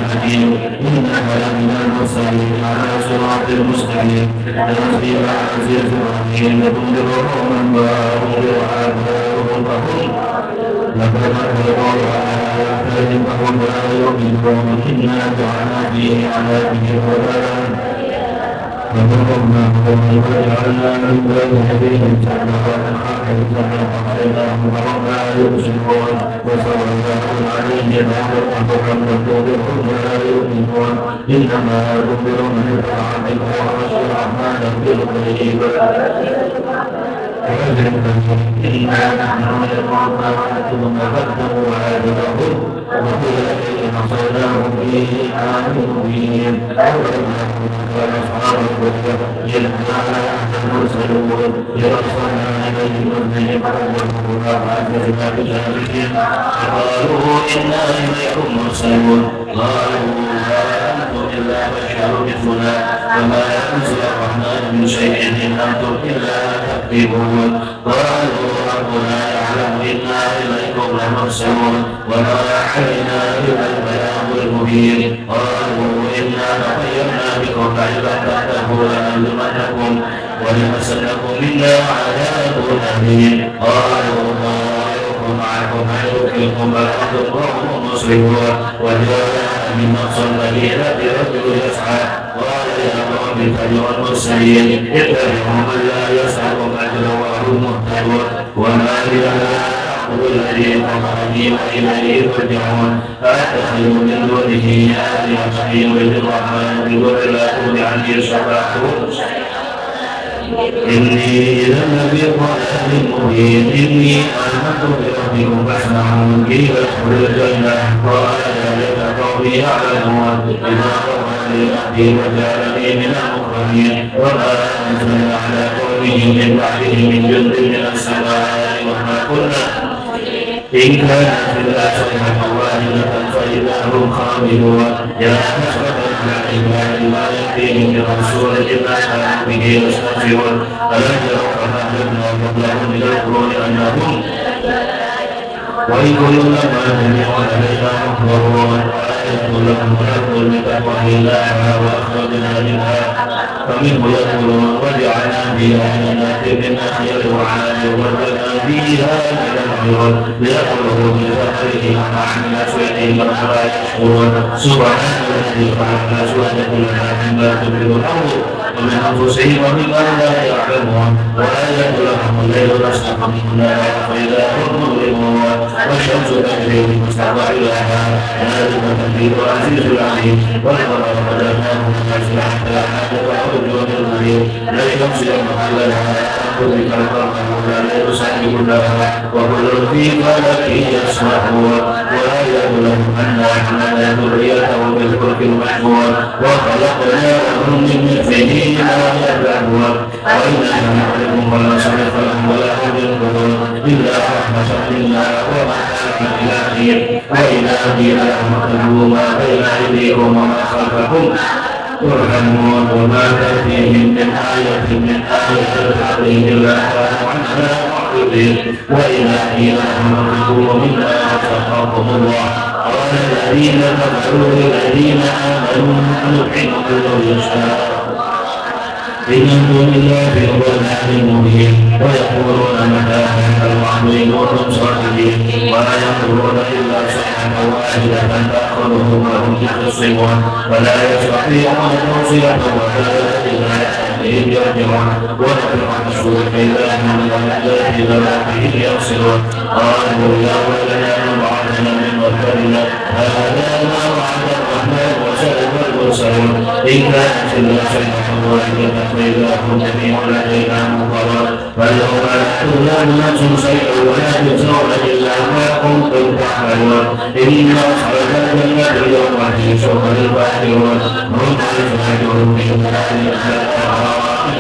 الحكيم إنك لمن المرسلين على صراط مستقيم تنزيل العزيز الرحيم تنذر قوما باءوا وآباؤهم فهم لقد أكبروا على آثارهم فهم لا يؤمنون إنا جعلنا في أعناقهم غلالا فضربناهم وجعلنا من بين يديهم سدا ومن خلفهم فأغشيناهم فهم لا يبصرون وسلام عليهم فكذبوا لا يؤمنون إنما تنذر من اتبع الذكر وخشي الرحمن بالغيب إنا نحن نرفعنا ونكتب ما قدموا وآثارهم وقيل إن صيناهم به آمن مبين كان أصحاب الكتب يلقى المرسلون يرسلنا إليهم اثنين فأولهما فأثبتنا بذلك قالوا إنا إليكم مرسلون قالوا ما أنتم إلا بشر مثلنا وما أنزل الرحمن من شيء إن أنتم إلا تكذبون قالوا ربنا يعلم إنا إليكم لمرسلون وما علينا إلا البلاغ المبين قالوا إنا تطيرنا بكم فإذا تتقوا لنلزمنكم ولمسنكم منا عذاب أليم قالوا طائركم معكم أيمكنكم بل أنتم قوم مسرفون وجاء من أقصى المدينة رجل يسعى قال يا قوم اتبعوا المرسلين اتبعوا من لا يسألكم أجرا وهم مهتدون وما لي لا الذي أمرني وإليه ترجعون فأتخذوا من دونه آلهة يريد الرحمن بضر لا تغن عني شفاعتهم إني إذا لفي ضلال مبين إني آمنت بربكم فاسمعون قيل ادخلوا الجنة قال ذلك قومي يعلمون إذا قومني ربي وجعلني من المكرمين وما أنزلنا على قومه من بعده من جند من السماء وما كنا إن كانت إلا صيحة واحدة فإذا هم خامدون يا حسرة على عباد ما يأتيهم من رسول إلا كانوا به يستهزئون ألم يروا كما أهلكنا قبلهم من القرون أنهم وإن كل لما جميعا علينا محضرون وآية لهم ونقول بتقوى الله وأخرجنا منها فمنه يقولون وجعلنا فيها جنات من نخيل وعناب وجعلنا فيها من العيون ليأكلوا من ثمره وعمل أسودهم فلا يشكرون سبحان الذي خلق الأسود كلها مما تنبت الأرض ومن أنفسهم ومما لا يعلمون وآية لهم الليل نسلك منه النهار فإذا هم مظلمون والشمس تجري لمستقر لها ذلك تقدير العزيز العليم والقمر قدرناه منازل حتى عاد كعرجون الغريب لا الشمس ينبغي لها أن تدرك القمر ولا الليل سابق لها وكل في فلك يسبحون وآية لهم أنا حملنا ذريته بالفلك المشحون وخلقناهم من مثله ما يركبون وإن لم يعلموا فلا صرف لهم ولا هم ينكرون إلا رحمة منا ومتاعا إلى حين وإذا قيل لهم اتبعوا ما بين أيديكم وما خلفكم ترحمون وما تأتيهم من آية الحقيق إلا كانوا عنها معرضين وإذا قيل لهم ارجعوا منا سخطهم الله قال الذين كفروا للذين آمنوا نطعمكم لو يشاء إن أنتم إلا في ضلال مبين ويقولون متى هذا الوعد إن كنتم صادقين ولا يقولون إلا صيحة واحدة تأخذهم وهم يخصمون فلا يستطيعون توصية ولا إلى أهلهم يرجعون ونفر الرسول إلا من الذي ذنبهم يغسلون قالوا يا ويلنا بعضنا من وكلنا هذا ما وعد الرحمن وصدق المرسلون إن كانت إلا صيحة واحدة فإذا هم جميع لدينا محضرون فاليوم لا تظلم نفس شيئا ولا تجزون إلا ما كنتم تعملون إن أصحاب الجنة اليوم في شغل الفاكهون هم يفعلون من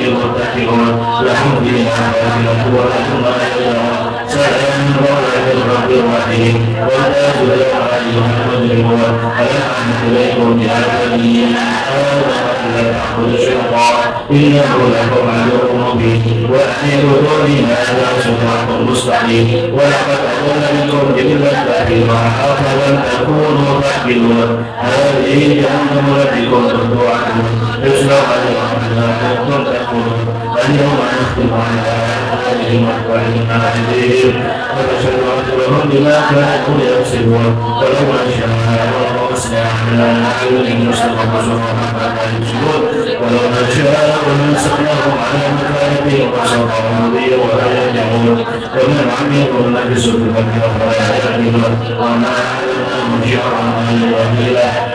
المتكئون لهم فيها فاكهة ولهم ما يدعون سلام قولا من رب رحيم والناس اليوم أيها المجرمون ألم أعهد إليكم يا بني آدم ألا تعبدوا الشيطان إنه لكم عدو مبين وأنيروا دوني هذا صراط مستقيم ولقد أضل منكم جبلا كثيرا أفلم تكونوا تعقلون هذه جهنم التي كنتم توعدون يصلوها يوم كنتم تكفرون اليوم نختم على أفواههم وأفواهنا أيديهم ونشهد أرجلهم بما كانوا يكسبون ولو نشاء لمسنا على أعينهم نستغفر عما لا يبصرون ولو نشاء لمسخناهم على مكانتهم وصرفهم به ولا يرجعون ومن عملوا نجس في الأرض ولا يعلمون وما علمناهم شعرا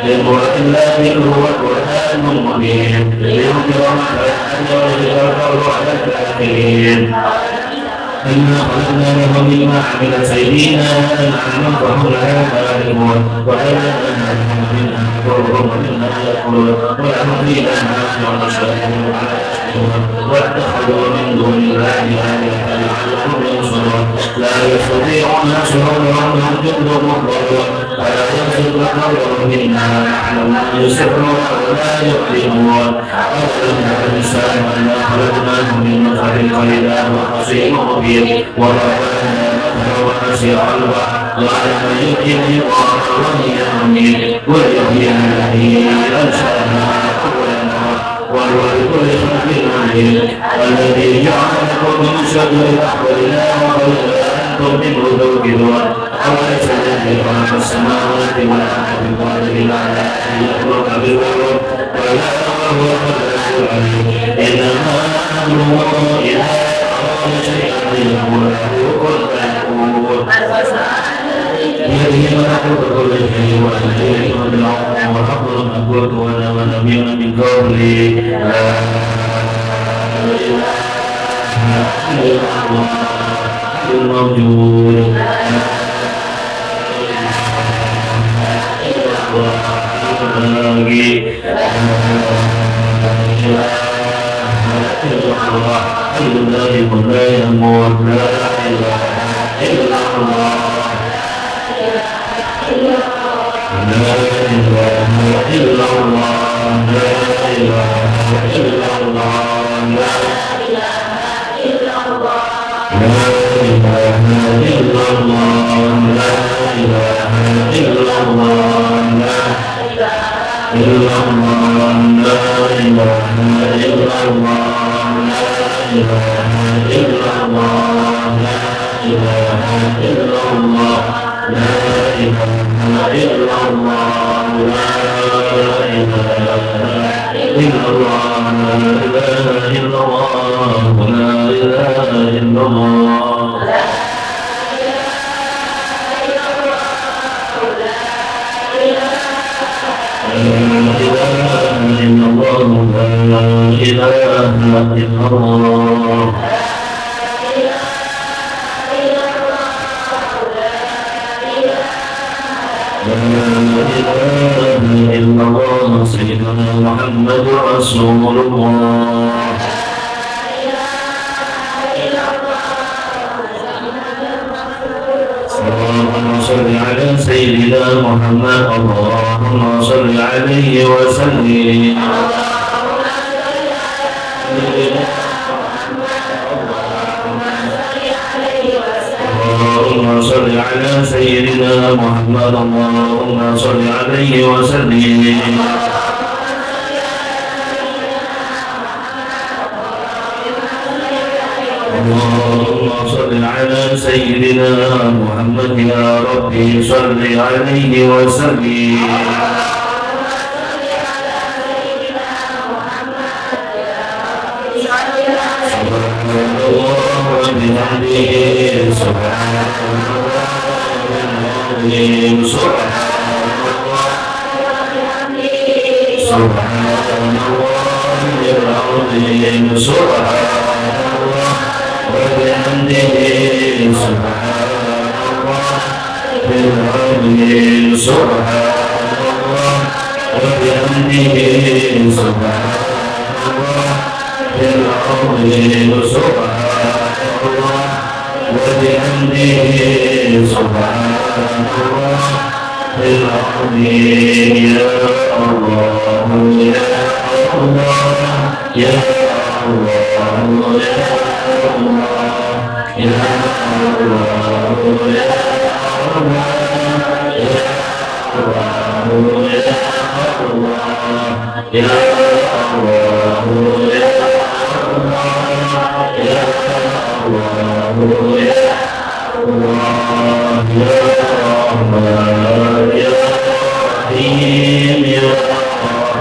إن هو إلا ذكر وقرآن مبين لينذر من ويذكر على الكافرين إنا خلقنا لهم مما عملت أيدينا أنعاما فهم لها مالكون وأنعمنا لهم مما كفروا ومما يأكلون ولهم فيها منافع وشاهدون على يشركون واتخذوا من دون الله آلهة لعلهم ينصرون لا يستطيعون نصرهم وهم جند محضرون ولا ينصر قولهم منا نعلم ما يسرون ولا يعلمون أولم يرى الإنسان أنا خلقناه من نطفة فإذا هو خصيم مبين ورفعنا له ونسي البحر وعلى من يحيي الأرض وهي رميم ويحيي الذي أنشأها أول مرة وهو بكل خلق عليم الذي جعل لكم من شجر الأخضر نارا أنتم منه توقدون أوليس الذي خلق السماوات والأرض بقادر على أن يخلق بالبشر ولا وهو الغفور العليم إنما أمره إذا أراد شيئا أن يقول له كن فيكون بيده ملكوت كل شيء وإليه ترجعون وحق الملكوت ونبي من قبلي لا إله إلا الله الموجود لا يموت لا إله إلا الله لا إله إلا الله لا إله إلا الله لا إله إلا الله لا إله إلا الله لا إله إلا الله لا إلا الله لا إله إلا الله لا إله إلا الله لا إله إلا الله لا إله إلا الله لا إله إلا الله لا إله إلا الله لا إله إلا الله لا إله إلا الله إلا الله سيدنا محمد رسول الله اللهم صل على سيدنا محمد اللهم صل عليه وسلم اللهم صل على سيدنا محمد اللهم صل عليه وسلم اللهم صل على سيدنا محمد يا ربي صل عليه وسلم وبحمده سبحان الله العظيم سبحان الله العظيم سبحان الله وبحمده سبحان الله العظيم سبحان الله وبحمده سبحان الله العظيم سبحان الله وبحمده سبحان الله العظيم يا الله يا الله يا الله Ya Allah, Ya Allah, Ya Allah, Ya Allah, Ya Rahman, Ya Rahim, Ya Rahman,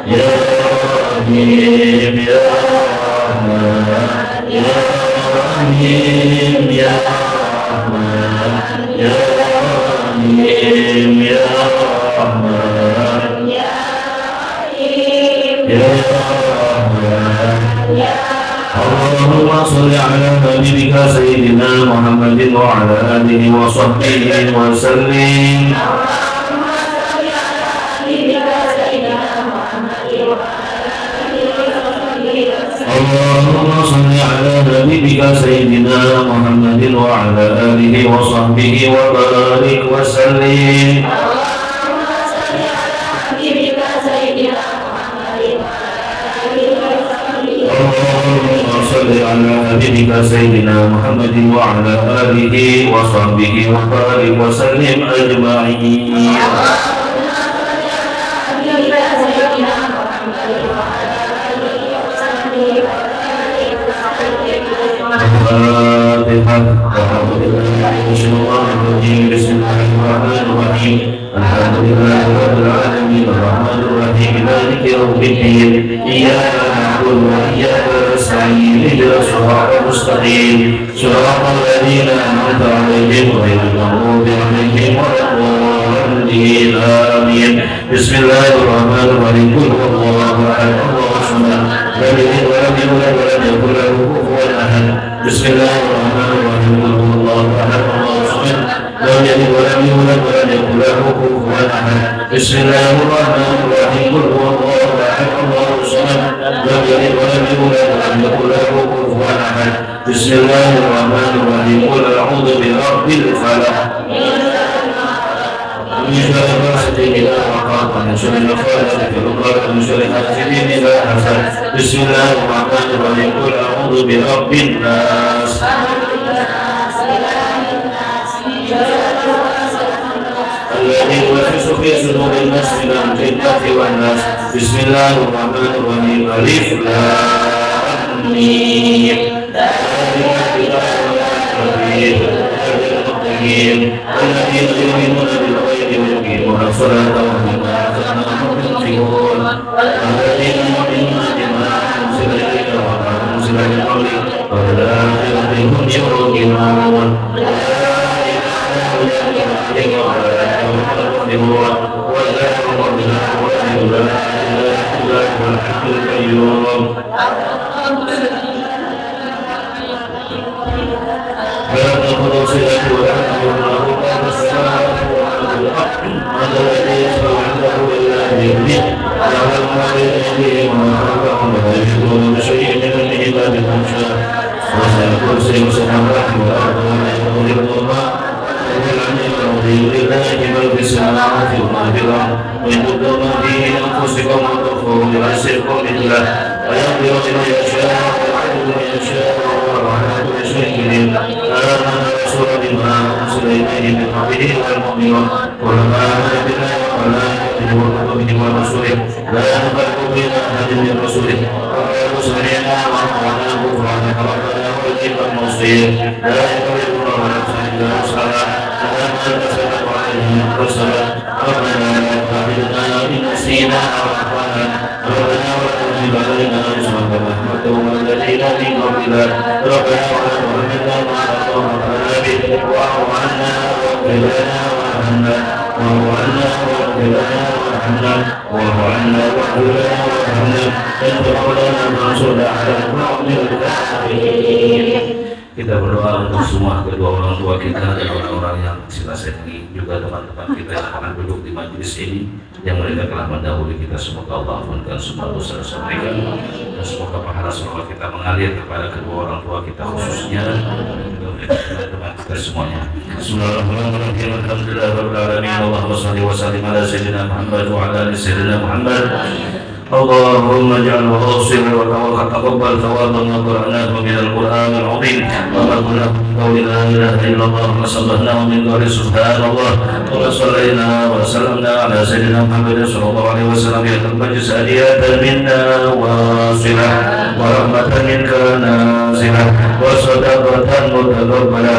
Ya Rahim, Ya Rahman, Ya Rahim, Ya Rahman, Ya Rahim, Ya Rahman, Ya Allahumma salli ala habibika sayyidina Muhammadin wa ala alihi wa sahbihi wa sallim. Allahumma salli ala habibika sayyidina Muhammadin wa ala alihi wa sahbihi wa sallim. Allahumma salli ala habibika sayyidina Muhammadin wa ala alihi wa sahbihi wa barik wa sallim. Allahumma salli ala habibika sayyidina Allahumma salli ala habibika sayyidina Muhammadin wa ala alihi wa sahbihi wa barik wa sallim ajma'in. Allahumma salli ala habibika sayyidina Muhammadin wa ala alihi wa sahbihi wa barik wa sallim ajma'in. Bismillahirrahmanirrahim. Alhamdulillahi rabbil alamin arrahmanir rahim maliki yaumiddin. Iyyaka na'budu wa iyyaka nasta'in ihdinas siratal mustaqim siratal ladzina an'amta 'alaihim ghairil maghdubi 'alaihim waladdallin. Amin. Bismillahirrahmanirrahim. Qul huwallahu ahad, Allahus samad, lam yalid wa lam yulad wa lam yakul lahu kufuwan ahad. Bismillahirrahmanirrahim. Qul huwallahu ahad, Allahus samad, lam yalid wa lam yulad wa lam yakul lahu kufuwan ahad. Bismillahirrahmanirrahim. Qul huwallahu ahad, Allahus samad, lam yalid wa lam yulad wa lam yakul lahu kufuwan ahad. Bismillahirrahmanirrahim. Qul a'udzu birabbil falaq من شر غاسق إذا وقب ومن شر النفاثات في العقد ومن شر حاسد إذا حسد. بسم الله الرحمن الرحيم. قل أعوذ برب الناس الذي يوسوس في صدور الناس من الجنة والناس. بسم الله الرحمن الرحيم. ألف لام ميم. ذلك الكتاب الذين يؤمنون بالغيب ويقيمون الصلاة ومما رزقناهم ينفقون والذين يؤمنون بما أنزل إليك وما أنزل من قبلك والآخرة هم يوقنون والحق القيوم. فلا تأخذوا سنة ولا نوم له ما في السماوات وما في الأرض من الذي يشفع عنده إلا بإذنه يعلم ما بين أيديهم وما خلفهم ولا يحيطون بشيء من علمه إلا بما شاء وسع كرسيه السماوات والأرض ولا يؤوده حفظهما وهو العلي العظيم. لله ما في السماوات وما في الأرض وإن تبدوا ما في أنفسكم وتخفوه يحاسبكم به ويغفر لمن يشاء ويعذب من يشاء وعلى كل شيء قدير. آمن الرسول بما أنزل إليه من ربه والمؤمنون كلما آمن بالله وملائكته وكتبه ورسله لا نفرق بين أحد من رسله وقالوا سمعنا وأطعنا غفرانك ربنا وإليك المصير. لا يكلف الله نفسا إلا وسعها لها ما كسبت وعليها ما اكتسبت. ربنا لا تؤاخذنا إن نسينا أو أخطأنا ربنا ولا تحمل علينا إصرا كما حملته على الذين من قبلنا ربنا ولا تحملنا ما لا طاقة لنا به واعف عنا واغفر لنا وارحمنا واعف عنا واغفر لنا وارحمنا واعف عنا واغفر لنا وارحمنا أنت مولانا فانصرنا على القوم الكافرين. Kita berdoa untuk semua kedua orang tua kita dan orang-orang yang masih ini, juga teman-teman kita yang akan duduk di majelis ini yang mereka telah mendahului kita. Semoga Allah ampunkan semua dosa-dosa mereka dan semoga pahala selawat kita mengalir kepada kedua orang tua kita khususnya dan teman-teman kita semuanya. Bismillahirrahmanirrahim. Alhamdulillahirabbil alamin. Allahumma shalli wa sallim ala sayyidina Muhammad wa ala ali sayyidina Muhammad. اللهم اجعله واصلا وتقبل ثواب ما قرأناه من القرآن العظيم وما كنا قول لا إله إلا الله وصلحناه من قول سبحان الله وصلينا وسلمنا على سيدنا محمد صلى الله عليه وسلم يتبج سادية منا واصلة ورحمة منك نازلة وصدقة متقبلة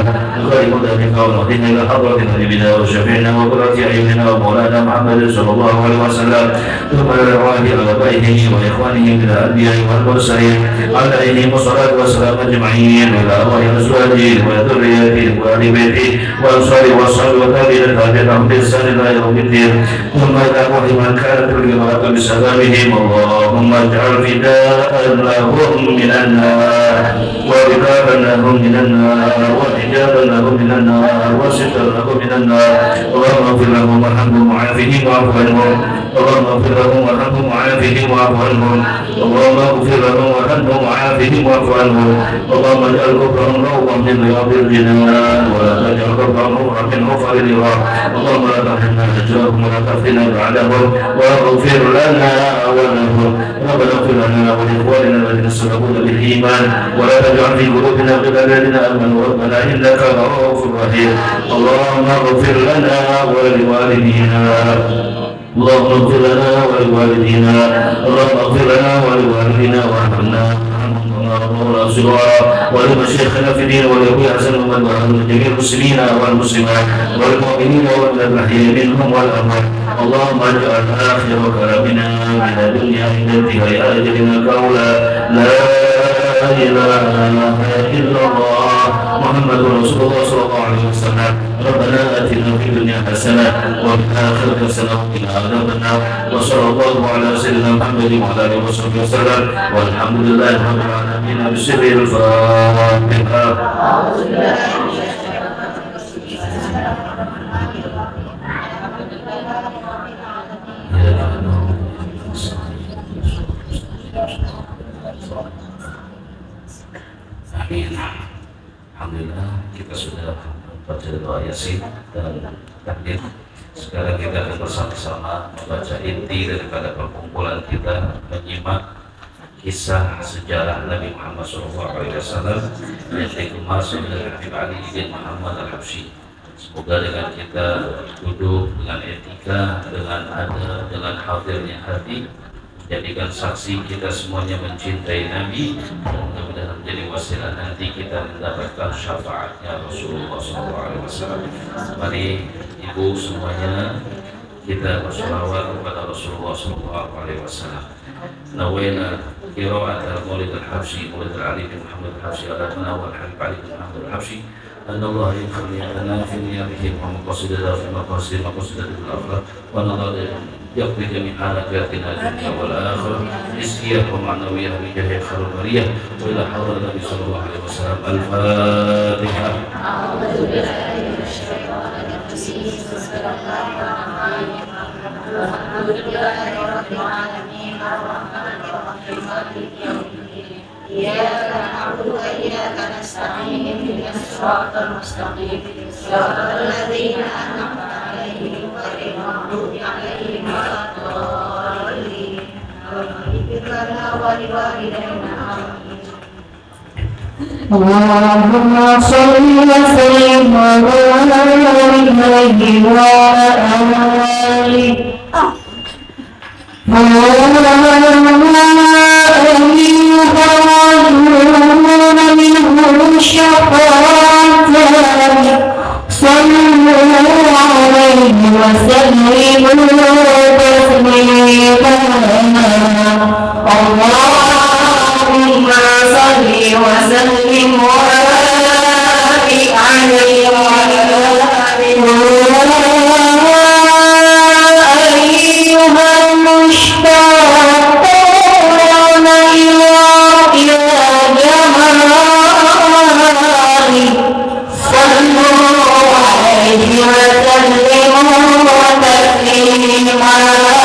خير ذلك ونهدنا إلى حضرة نبينا وشفيعنا وقرة أعيننا ومولانا محمد صلى الله عليه وسلم ثم للأرواح آبائه وإخوانه من الأنبياء والمرسلين عليهم الصلاة والسلام أجمعين وإلى أرواح أزواجه وذرياته وآل بيته وأنصاره وأصحابه وتابعين تابعهم بإحسان إلى يوم الدين ثم إلى أرواح من كانت الجماعة بسلامهم اللهم اجعل فداء لهم من النار ورقابا لهم من النار وحجابا لهم من النار وسترا لهم من النار اللهم اغفر لهم وارحمهم وعافهم واعف عنهم اللهم اغفر لهم وارحمهم وعافهم واعف عنهم اللهم اغفر لهم وارحمهم وعافهم واعف عنهم اللهم اجعل كفرهم روضا من رياض الجنان ولا تجعل كفرهم روضا من غفر النار اللهم لا تحرمنا اجرهم ولا تفتنا بعدهم واغفر لنا ولهم ربنا اغفر لنا ولاخواننا الذين سبقونا بالايمان ولا تجعل في قلوبنا غلا الذين امنوا ربنا انك رؤوف رحيم اللهم اغفر لنا ولوالدينا اللهم اغفر لنا ولوالدينا اللهم اغفر لنا ولوالدينا وارحمنا ولمشايخنا في الدين ولأبي حسن ومن وأهل جميع المسلمين والمسلمات والمؤمنين والأحياء منهم والأموات اللهم اجعل آخر كلامنا من الدنيا عند انتهاء أجلنا قولا لا إله إلا الله محمد رسول الله صلى الله عليه وسلم ربنا آتنا في الدنيا حسنة وفي الآخرة حسنة وقنا عذاب النار وصلى الله على سيدنا محمد وعلى آله وصحبه وسلم والحمد لله رب العالمين بسر الفاتحة. Amin. Alhamdulillah kita sudah membaca doa Yasin dan takbir. Sekarang kita akan bersama-sama membaca inti daripada perkumpulan kita, menyimak kisah sejarah Nabi Muhammad SAW yang dikemas oleh Habib Ali bin Muhammad Al-Habsyi. Semoga dengan kita duduk dengan etika, dengan adab, dengan hadirnya hati, jadikan saksi kita semuanya mencintai Nabi dan mudah-mudahan menjadi wasilah nanti kita mendapatkan syafaatnya Rasulullah SAW. Mari ibu semuanya kita berselawat kepada Rasulullah SAW. Nawaina qira'at al-Maulid al-Habsyi, Maulid al-Ali bin Muhammad al-Habsyi, adabna wal Habib Ali bin Muhammad al-Habsyi. أن الله يغفر لنا في نيابهم ومقصدنا في مقصدنا بالآخرة ونظر يقضي جميع حركاتنا الدنيا والآخرة رزقية ومعنوية بجاه خير البرية وإلى حضرة النبي صلى الله عليه وسلم. الفاتحة. أعوذ بالله من الشيطان الرجيم. بسم الله الرحمن الرحيم. الحمد لله رب العالمين الرحمن الرحيم مالك يوم الدين إياك نعبد وإياك نستعين اهدنا الصراط المستقيم صراط الذين أنعمت عليهم غير المغضوب عليهم ولا الضالين اغفر لنا ولوالدينا اللهم صل وسلم وبارك عليه وعلى آله منه الشفاعة صلوا عليه وسلموا تسليما اللهم صل وسلم وبارك عليه وعلى وسلموا تسليما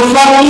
Terima kasih.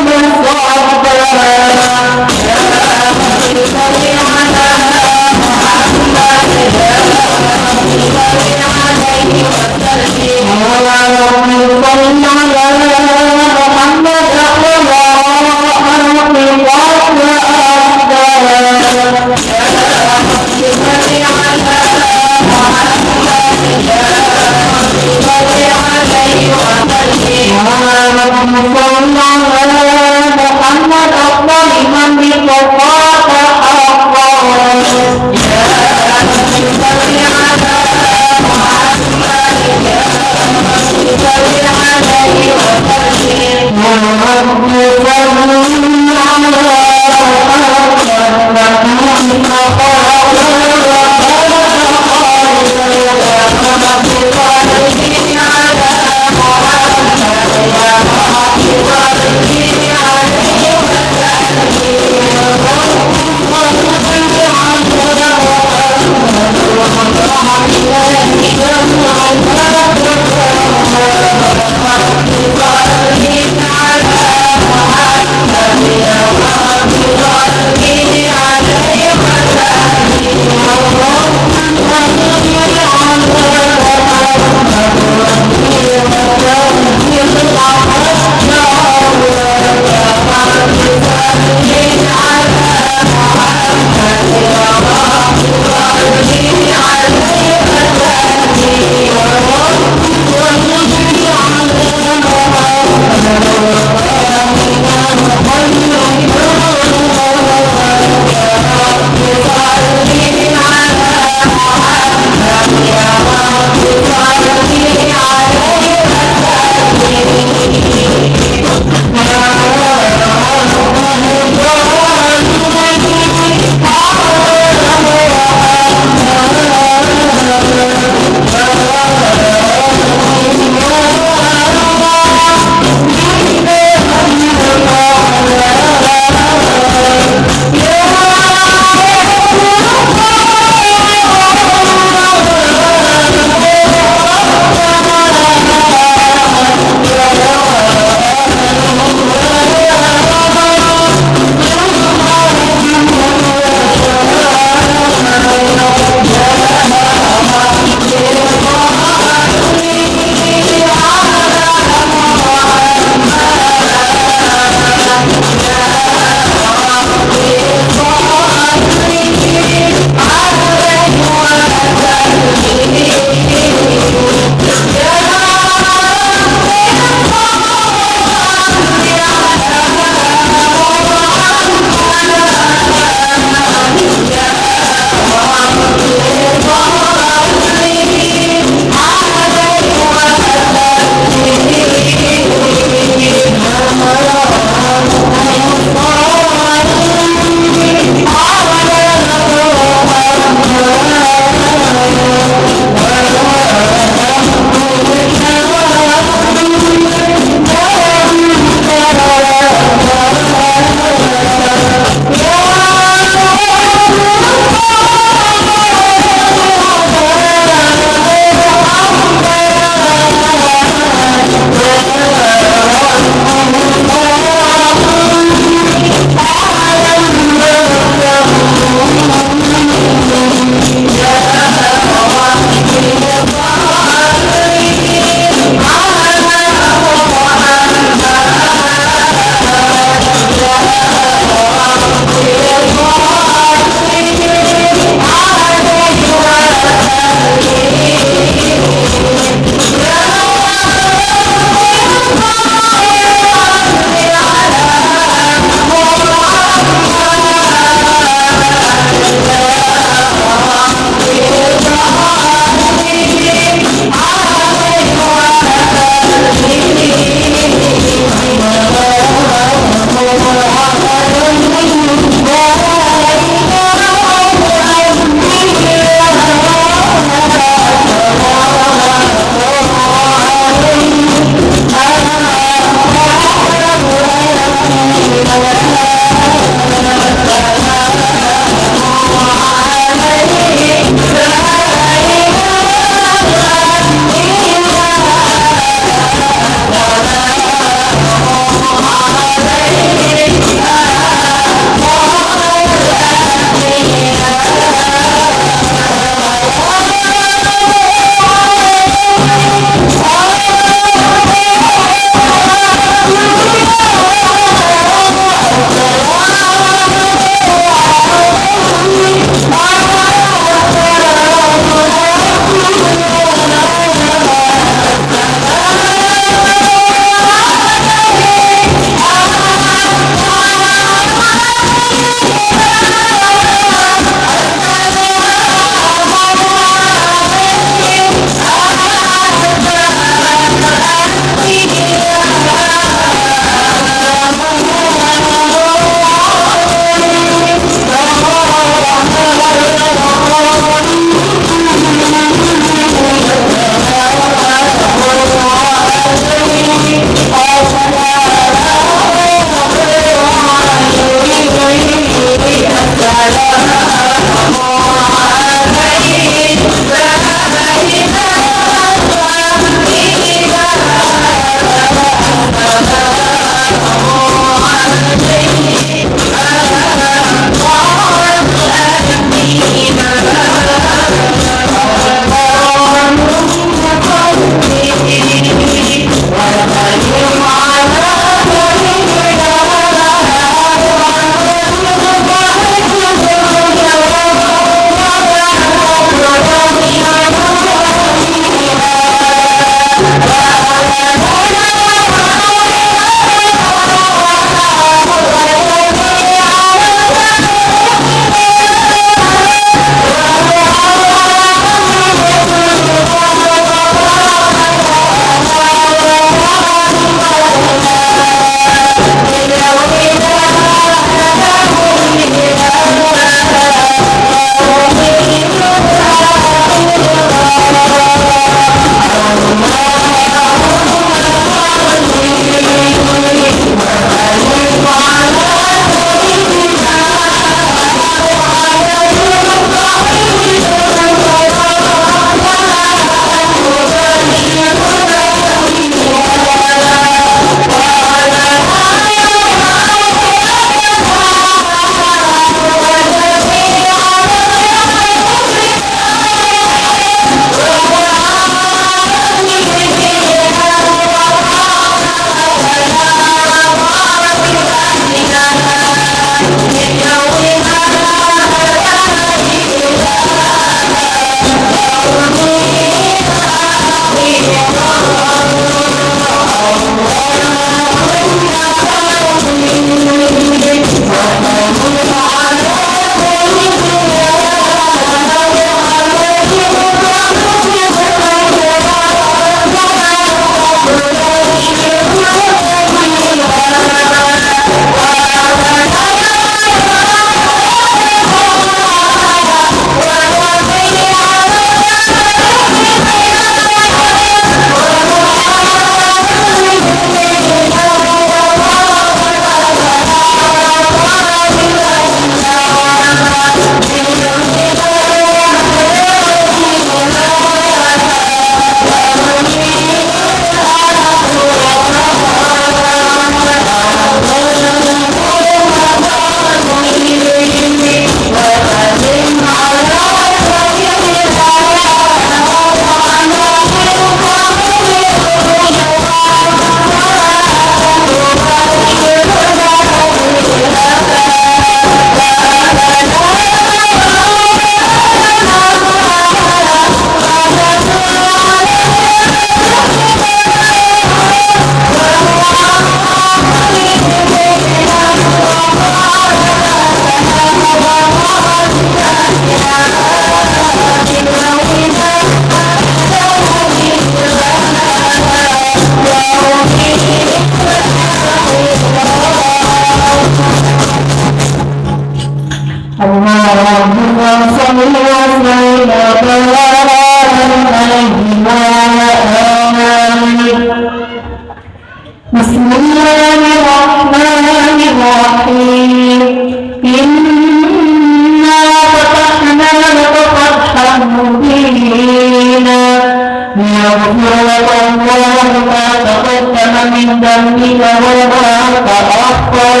الله ما تقدم من ذنبك وما تأخر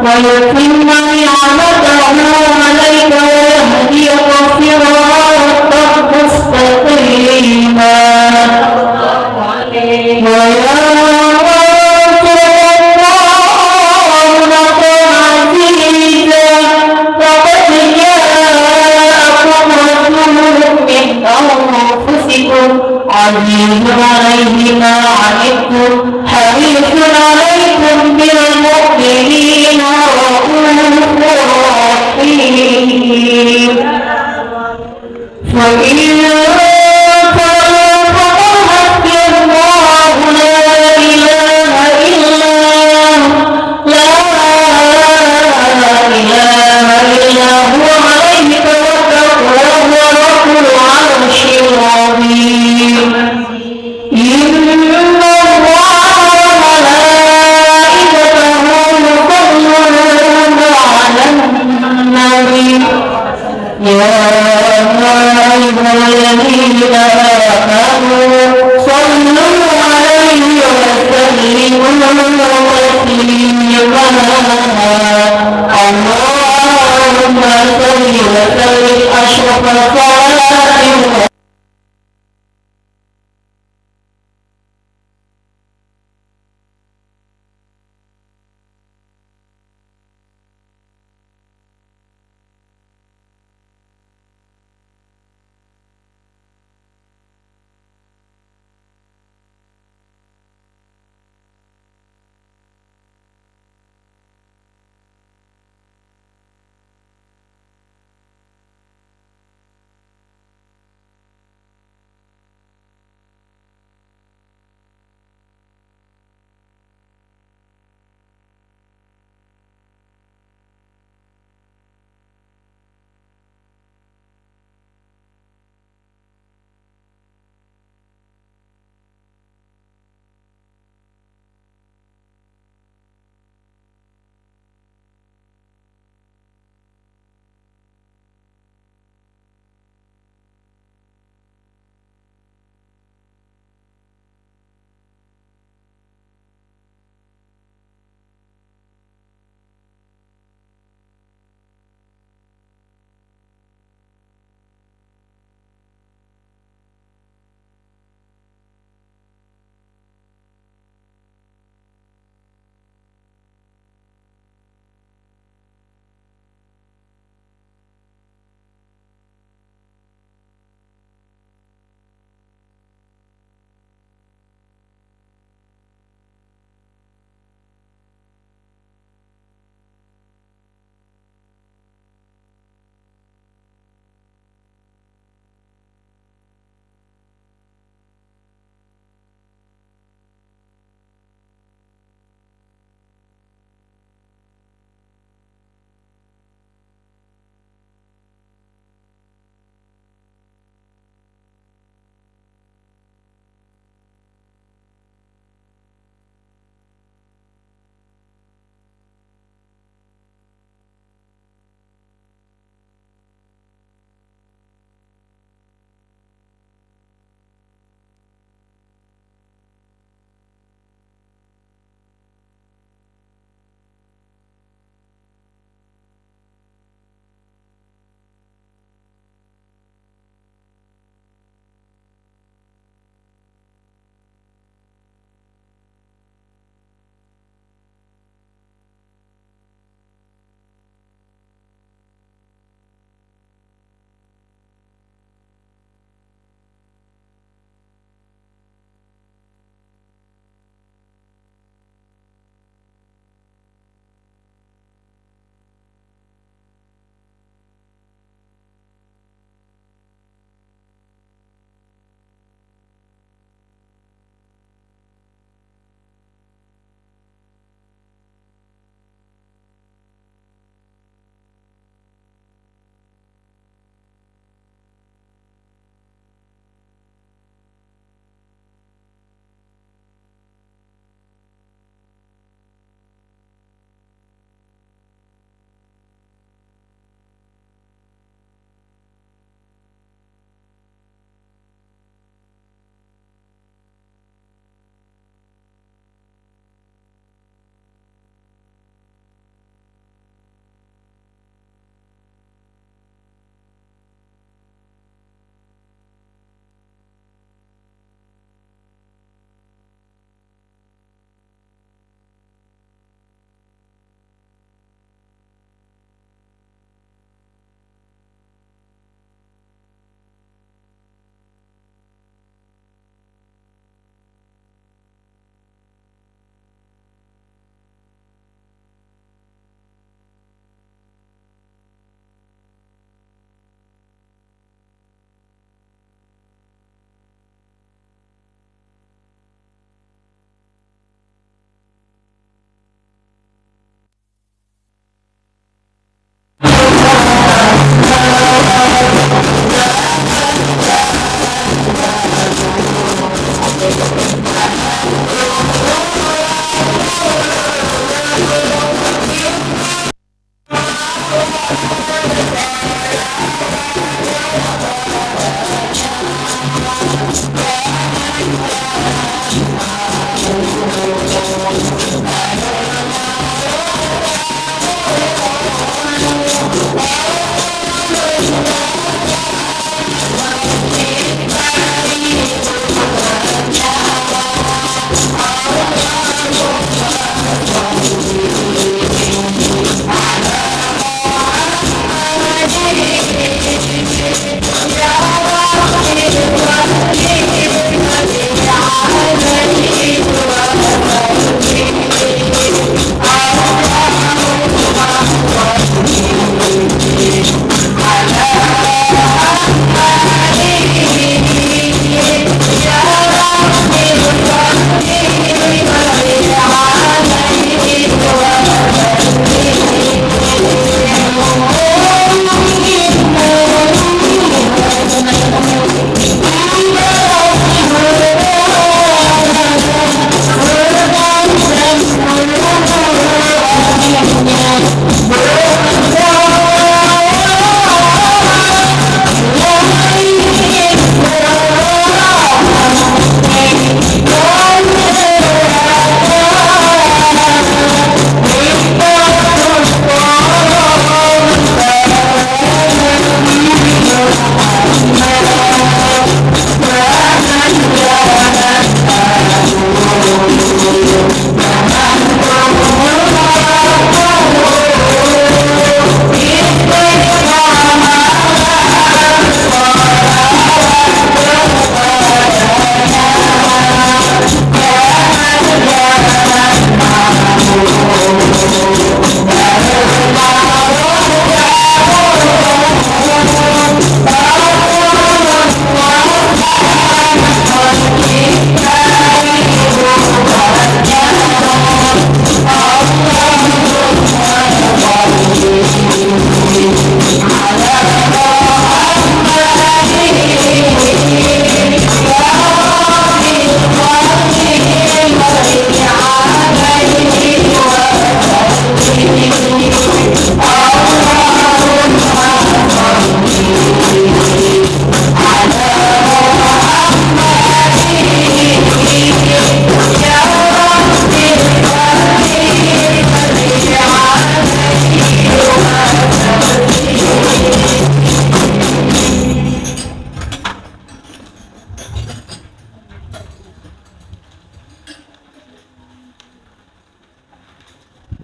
ويتم نعمته عليك ويهديك صراطا مستقيما عزيز عليه ما عنتم حريص عليكم بالمؤمنين رؤوف رحيم فإن تولوا فقل حسبي الله لا إله إلا هو عليه توكلت وهو رب العرش العظيم إن الله وملائكته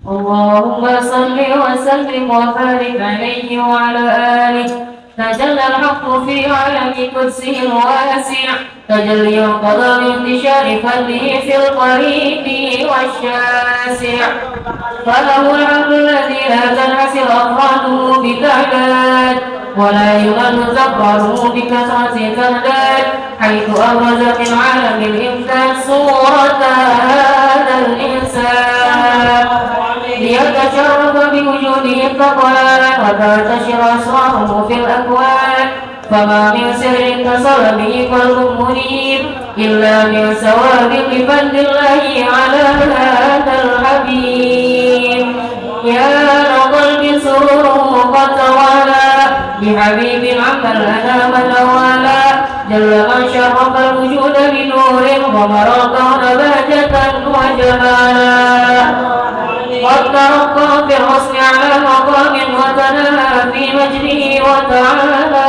اللهم صل وسلم وبارك عليه وعلى آله. تجلى الحق في عالم قدسه الواسع تجلي القضاء بانتشار فضله في القريب والشاسع. فله الحمد الذي لا تنحسر أفراده بتعداد ولا يمل زبره بكثرة تعداد، حيث أبرز في العالم الإمداد صورة هذا الإنسان ليتشرف بوجوده الثقلان وتنتشر أسراره في الأكوان. فما من سر اتصل به قلب منيب إلا من سوابق فضل الله على هذا الحبيب. يا لقلب سروره قد توالى بحبيب عم الأنام نوالا، جل من شرف الوجود بنور غمر الكون بهجة وجمالا. قد ترقى في الحسن على مقام وتناهى في مجده وتعالى،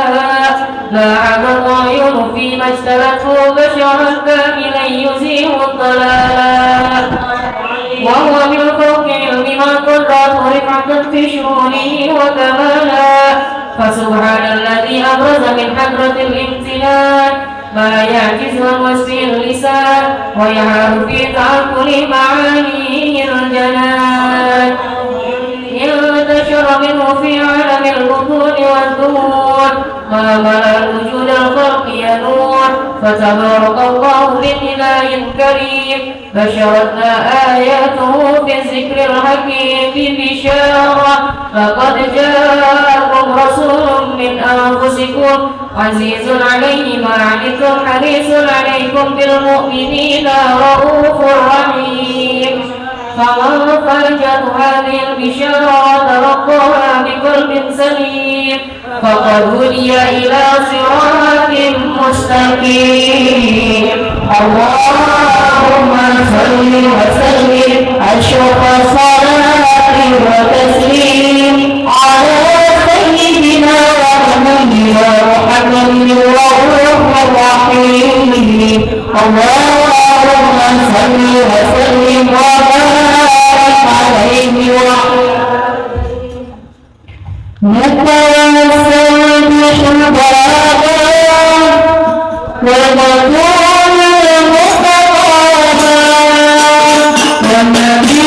لاحظ العيون فيما اجتلته بشرا كاملا يزيل الضلال، وهو من فوق علم ما قدرته رفعة في شؤونه وكمالا. فسبحان الذي أبرز من حضرة الامتنان ما يعجز عن وصفه اللسان ويعاد في تعقل معانيه الجنان. انتشر منه في عالم البطون والدهور ما ملأ الوجود الخلق ينور. فتبارك الله بإله كريم بشرتنا آياته في الذكر الحكيم ببشارة لقد جاءكم رسول من أنفسكم عزيز عليه ما عنتم حريص عليكم بالمؤمنين رؤوف رحيم فمن فرجت هذه البشارة ربها بقلب سليم فقد هدي إلى صراط مستقيم. اللهم صل وسلم أشرف الصلاة وتسليم على سيدنا ونبينا محمد الرؤوف الرحيم. اللهم صل وسلم وبارك عليه وعلى متوسل بحبابه ومطول المصطفى والنبي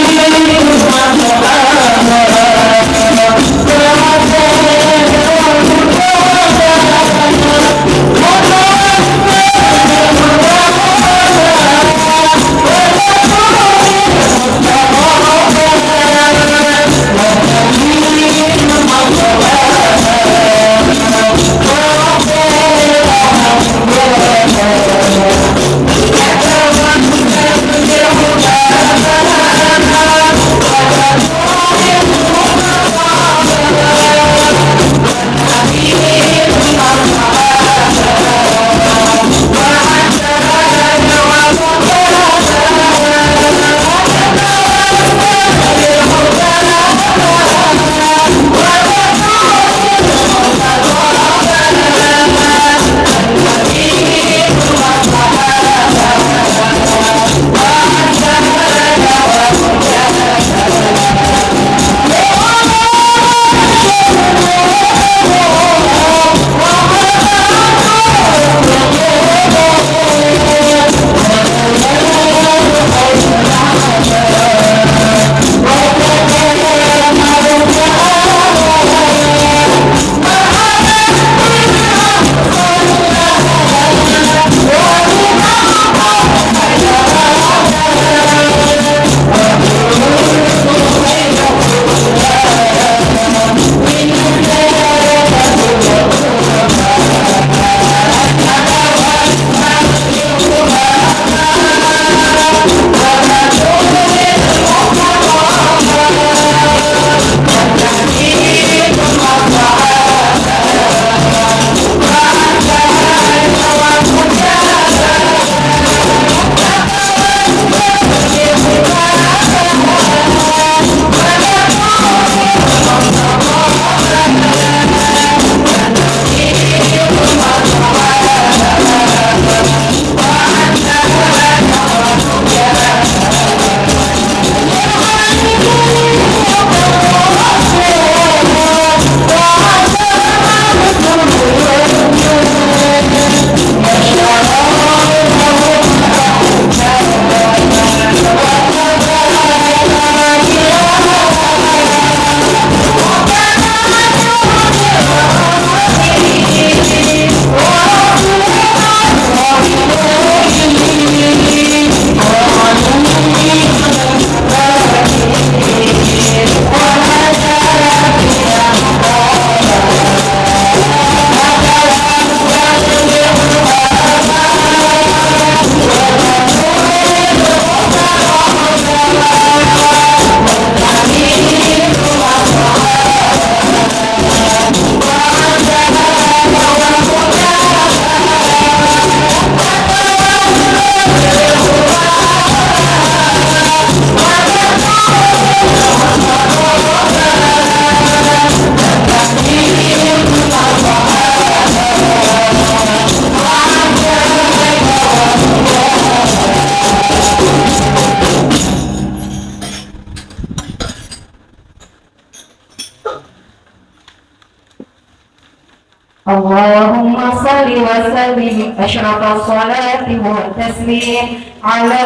اللهم صل وسلم أشرف الصلاة والتسليم على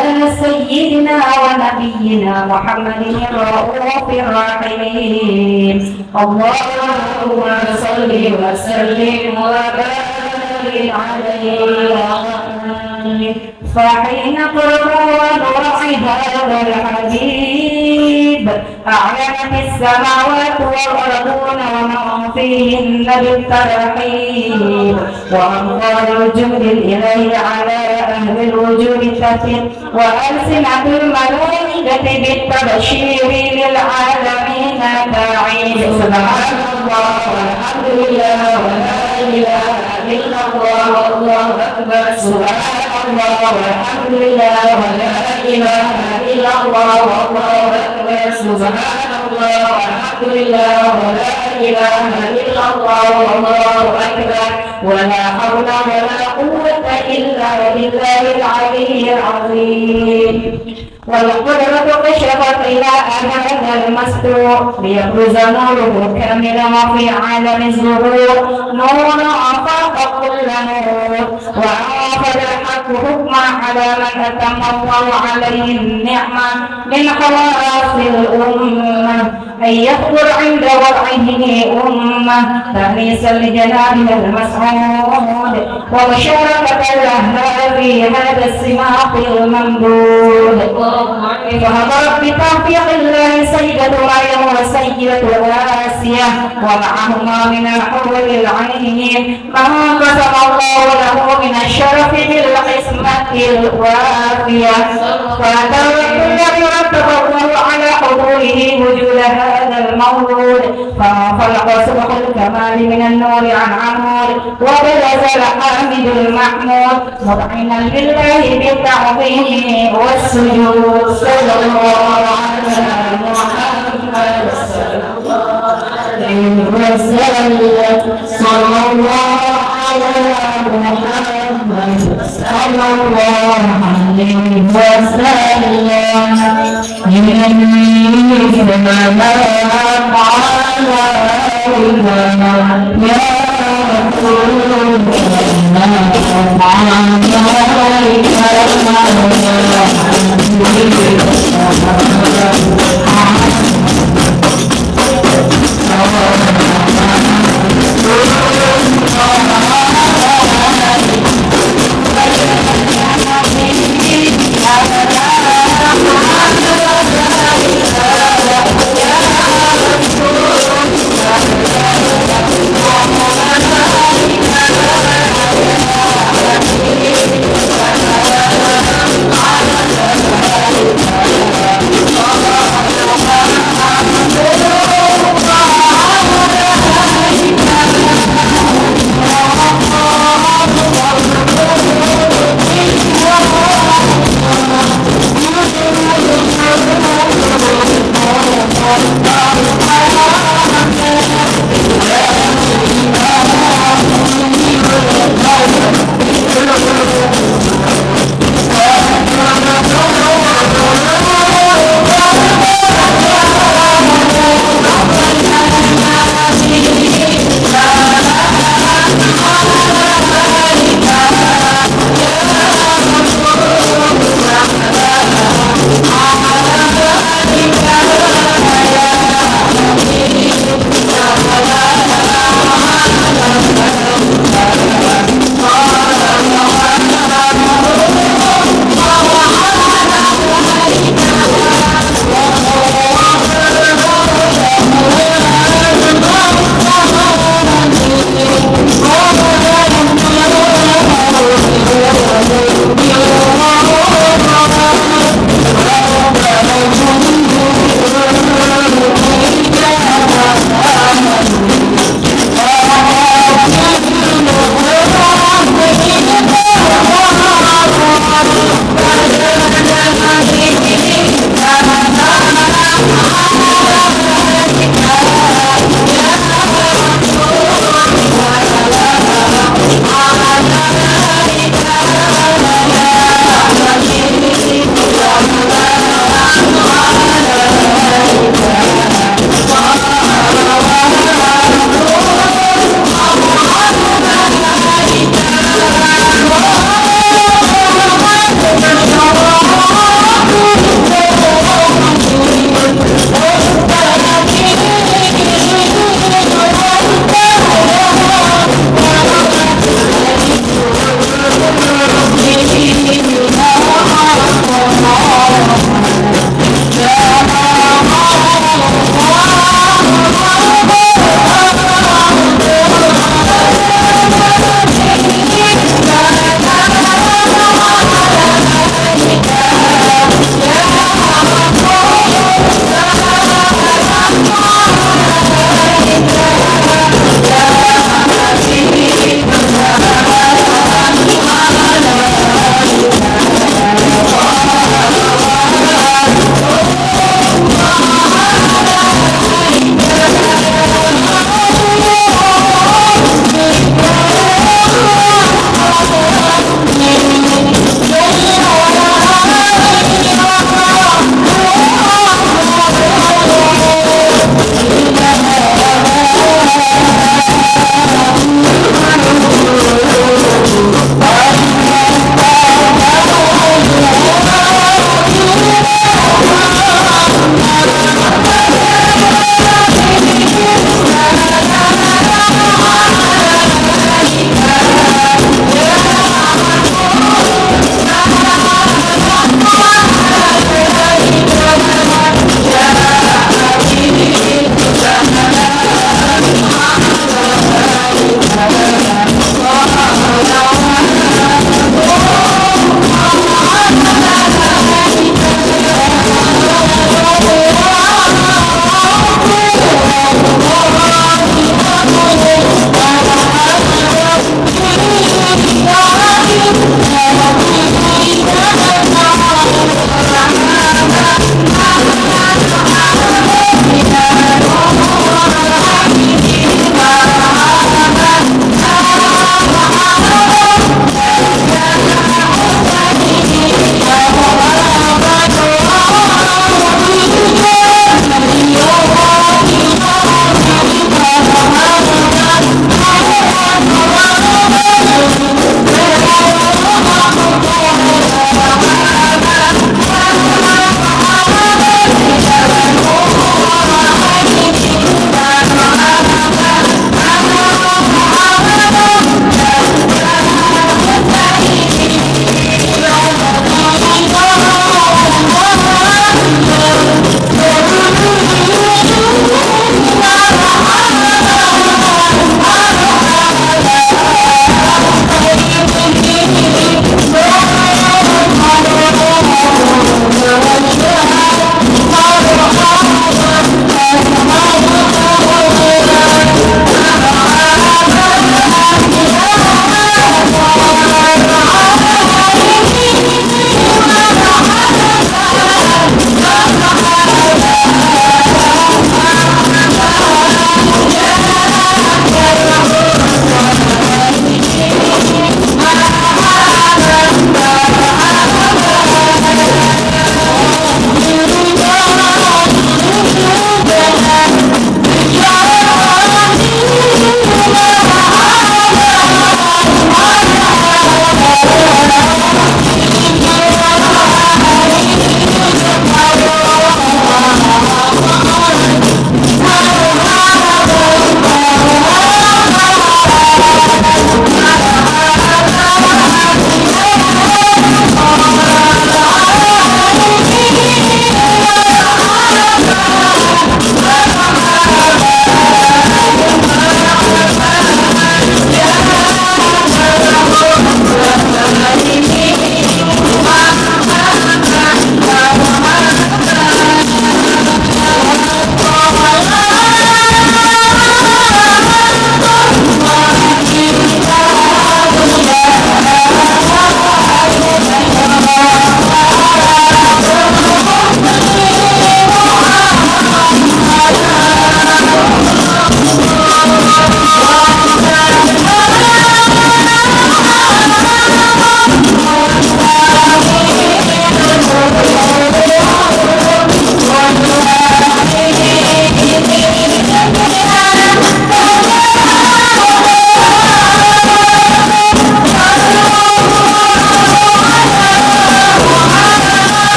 سيدنا ونبينا محمد الرؤوف الرحيم. اللهم صل وسلم وبارك عليه فحين قرآن هذا الحبيب أعلنت السماوات والأرضون ومن فيهن بالترحيب وأمطار الجند الإله على أهل الوجود تفتن وألسنة الملائكة بالتبشير للعالمين تعيد سبحان الله والحمد لله ولا إله إلا الله والله أكبر سبحان الله والحمد لله ولا إله إلا الله والله أكبر سبحان الله والحمد لله ولا إله إلا الله والله أكبر ولا حول ولا قوة إلا بالله العلي العظيم والقدرة كشفت إلى هذا المستور ليبرز نوره كاملا في عالم الظهور نور أفاق كل نور وأخذ الحق حكما على من أتم الله عليه النعمة من خواص الأمة أن يخبر عند وضعه أمة تأنيسا لجنابه المسعود ومشاركة الأهل في هذا السماق الممدود فهضرت بتوفيق الله سيدة مريم وسيدة آسيا ومعهما من الحور العين ما قسم الله له من الشرف بالقسمة الوافية فتوفيق الذي رتب الله على حضوره وجود هذا المولود فانفلق سبح الكمال من النور عن عمود وبرز الحامد المحمود مطعنا لله بالتعظيم والسجود صلى الله على محمد صلى الله عليه وسلم صلى الله على محمد صلى الله عليه وسلم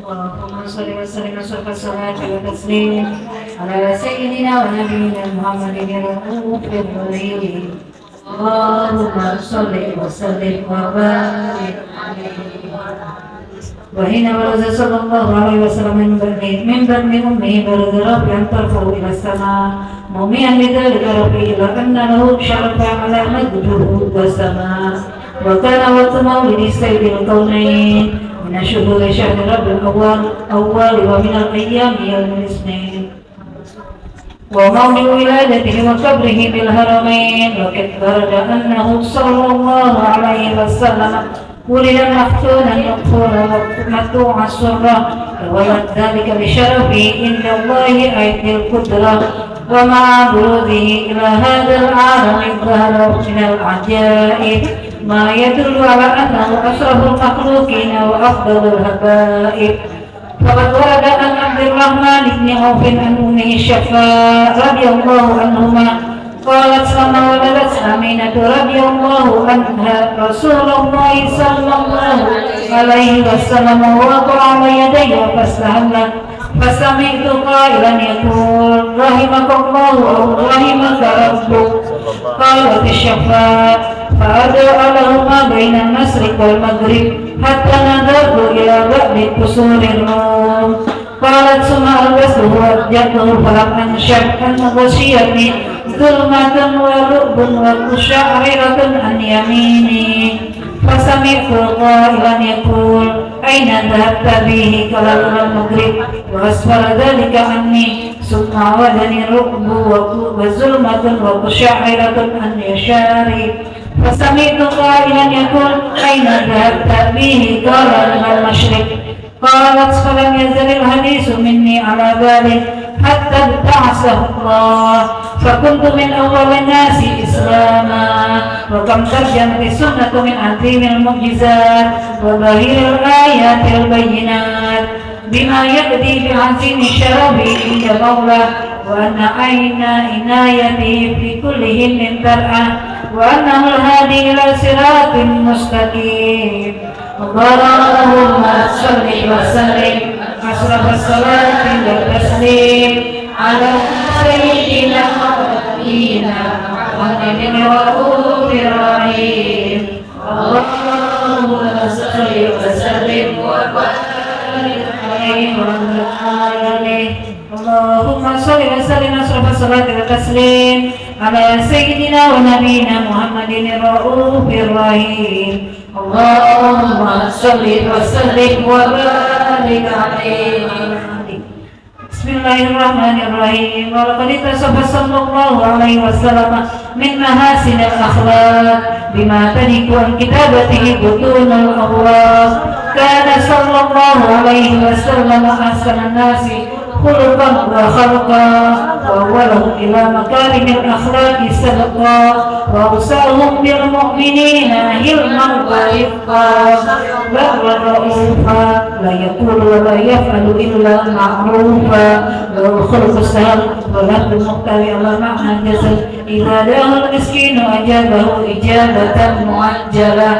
اللهم صل وسلم وشرف الصلاة والتسليم على سيدنا ونبينا محمد الرؤوف الرحيم. اللهم صل وسلم وبارك عليه. وحين برز صلى الله عليه وسلم من بطن أمه برز ربيعا طرفه إلى السماء موميا لذلك ربي إلى أن له شرفا على مجده والسماء. وكان وقت مولد سيد الكونين من شهور شهر ربيع الأول ومن الأيام يوم الاثنين وموضع ولادته وقبره بالهرمين. وقد ورد أنه صلى الله عليه وسلم ولد مختونا مقفولا مقطوع السرة ولد ذلك بشرفه عند الله أيدي القدرة. ومع بروزه إلى هذا العالم ظهر من العجائب ما يدل على أنه أشرف المخلوقين وأفضل الحبائب. فقد ورد عن عبد الرحمن بن عوف عن أمه الشفاء رضي الله عنهما قالت لما ولدت آمنة رضي الله عنها رسول الله صلى الله عليه وسلم ووضع على يدي فاستهل فسمعت قائلا يقول رحمك الله أو رحمك ربك. قالت الشفاء فأدعو لهما بين المشرق والمغرب حتى نظرت إلى بعض قصور الروم. قالت ثم ألبسته وأبجته فلم أنشب أن غشيتني ظلمة ورعب وقشعريرة عن يميني. فسمعت قائلا يقول أين ذهبت به؟ قال إلى المغرب وأسفر ذلك عني. ثم عودني الرعب وظلمة وقشعريرة عن يساري. فسمعت قائلا يقول أين ذهبت به؟ قال إلى المشرق. قالت فلم يزل الحديث مني على ذلك حتى ابتعثه الله فكنت من أول الناس إسلاما. وكم ترجمت السنة من عظيم المعجزات وظاهر الآيات البينات بما يقضي بعظيم شرفه عند مولاه وأن عين عنايته في كلهن ترعى وأنه الهادي إلى صراط مستقيم. اللهم صل وسلم أشرف الصلاة والتسليم على سيدنا ونبينا محمد الرؤوف الرحيم. اللهم صل وسلم وبارك عليه وعلى آله. اللهم صل وسلم أشرف الصلاة والتسليم على سيدنا ونبينا محمد الرؤوف الرحيم. اللهم صل وسلم وبارك عليه. بسم الله الرحمن الرحيم. ولقد اتصف صلى الله عليه وسلم من محاسن الأخلاق بما تليق عن كتابته بطون الأبواب. كان صلى الله عليه وسلم أحسن الناس خلقا وخلقا وأولهم إلى مكارم الأخلاق سبقا وأوسعهم بالمؤمنين علما ورفقا برا رؤوفا لا يقول ولا يفعل إلا معروفا له الخلق السهل ولفظ المختار على معنى الجسد إذا دعاه المسكين أجابه إجابة معجلة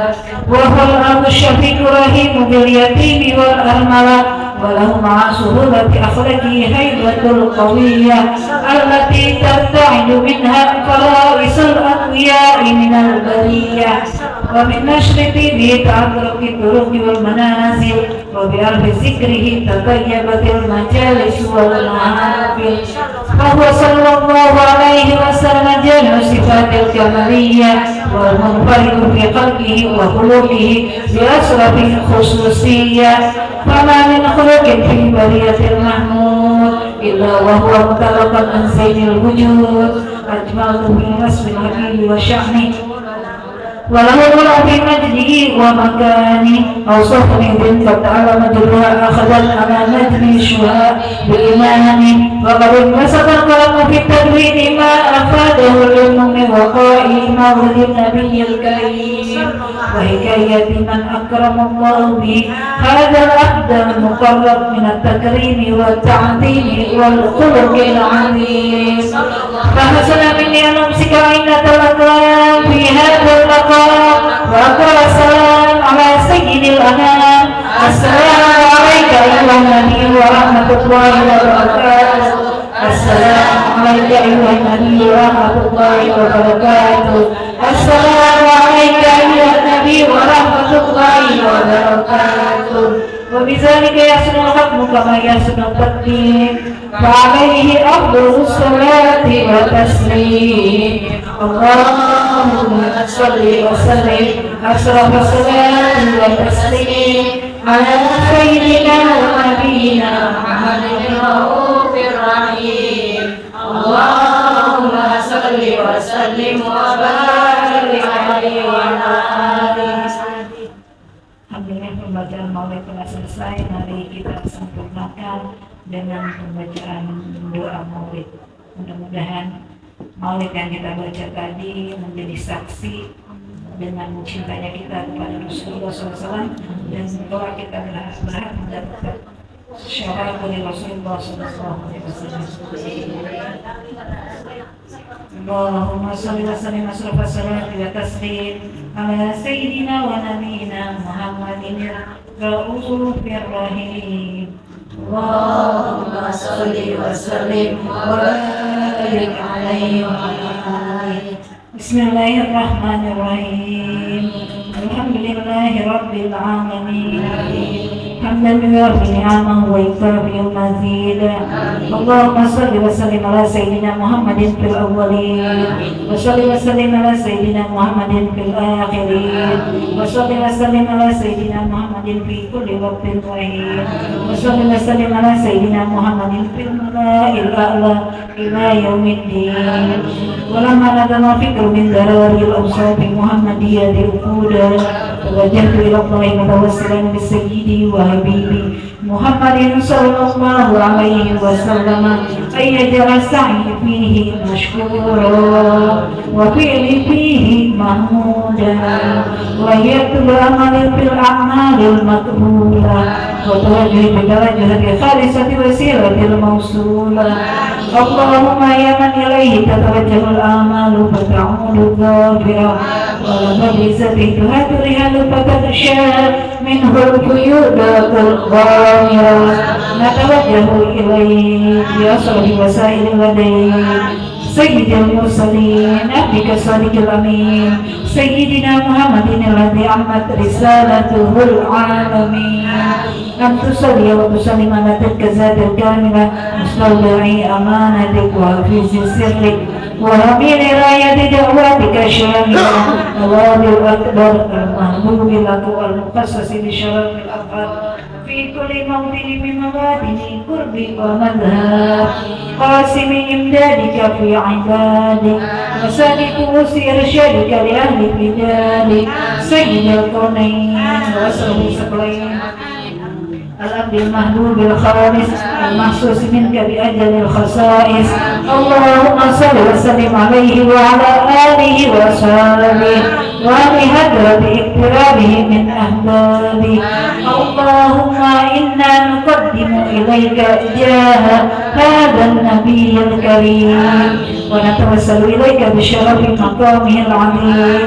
وهو الأب الشفيق الرحيم باليتيم والأرملة وله مع سهولة أخلاقه هيبة القوية التي ترتعد منها فرائس الأقوياء من البرية. ومن نشر به تعرق الطرق والمنازل وبألف ذكره تطيبت المجالس والمحافل. فهو صلى الله عليه وسلم جل صفات الكمالية والمنفرد في خلقه وخلقه بأشرف الخصوصية. فما من خلق في البرية المحمود إلا وهو متلقى عن سيد الوجود أجمله في وصف الحبيب وشأنه وله الغلا في مجده ومكانه أوصفني بنت تعالى مجدها أخذا على مجد شهاء بإيمانه وقد انبسط القلم في التدوين ما أفاده العلم من وقائع مولد النبي الكريم وحكاية من أكرم الله به هذا العبد المقرب من التكريم والتعظيم والخلق العظيم فحسن مني أن أمسك عينة الأقلام في هذا المقام وأقرأ السلام على سيد الأنام. السلام عليك أيها النبي ورحمة الله وبركاته. السلام عليك أيها النبي ورحمة الله وبركاته. السلام عليك أيها النبي ورحمة الله وبركاته. وبذلك يحسن الحكم كما يحسن التقديم فعليه أفضل الصلاة والتسليم. اللهم صل وسلم أشرف الصلاة والتسليم على سيدنا ونبينا محمد الرؤوف الرحيم. اللهم صل وسلم وبارك عليه وعلى آله. Alhamdulillah pembacaan maulid telah selesai. Mari kita sempurnakan dengan pembacaan doa maulid. Mudah-mudahan maulid yang kita baca tadi menjadi saksi dengan cintanya kita kepada Rasulullah SAW dan doa kita berharap mendapatkan syafaat dari Rasulullah SAW. Allahumma shalli wa sallim asyraf as-salati wa taslim ala sayyidina wa nabiyina Muhammadin ar-raufir rahim. Allahumma shalli wa sallim wa barik alaihi wa ala alihi. Bismillahirrahmanirrahim. Alhamdulillahi rabbil alamin. حمدا يوافي نعمه ويكافئ المزيد. اللهم صل وسلم على سيدنا محمد في الأولين وصل وسلم على سيدنا محمد في الآخرين وصل وسلم على سيدنا محمد في كل وقت وحين وصل وسلم على سيدنا محمد في الملأ الأعلى إلى يوم الدين. ولما نزل فكر من ضرر الأوصاف محمدية الأولى توجهت إلى الله متوسلا بسيدي وحبيبي محمد صلى الله عليه وسلم أن يجعل السعي فيه مشكورا وفعل فيه محمودا ويكتب عمل في الأعمال المقبولة وتوجه بدرجة خالصة وسيلة الموصولة. اللهم يا من إليه تتوجه الأعمال فتعود ظافرة ولمجلسته تهدرها فتغشى منه القيودات الغامرة. نتوجه إليك بأصرف وسائل الهدي سيد المرسلين عبدك الصادق الأمين سيدنا محمد الذي عمت رسالته العالمين. أن تصلي وتسلم على تلك الذات الكاملة مستودعي أمانتك وحفيظ سرك وحميل راية دعواتك الشاملة الوالي الأكبر المحبوب لك المخصص بشرف الأفعال في كل موطن من مواطن قربك ومذهب قاسم إمدادك في عبادك وسابق وسي إرشادك لأهل بلادك سيد الكونين وسهل الثقلين الأب المحبوب الخالص المخصوص منك بأجل الخصائص. اللهم صل وسلم عليه وعلى آله وصحبه وعلى هدرة اقترابه من أحبابه. اللهم إنا نقدم إليك جاه هذا النبي الكريم ونتوسل إليك بشرف مقامه العظيم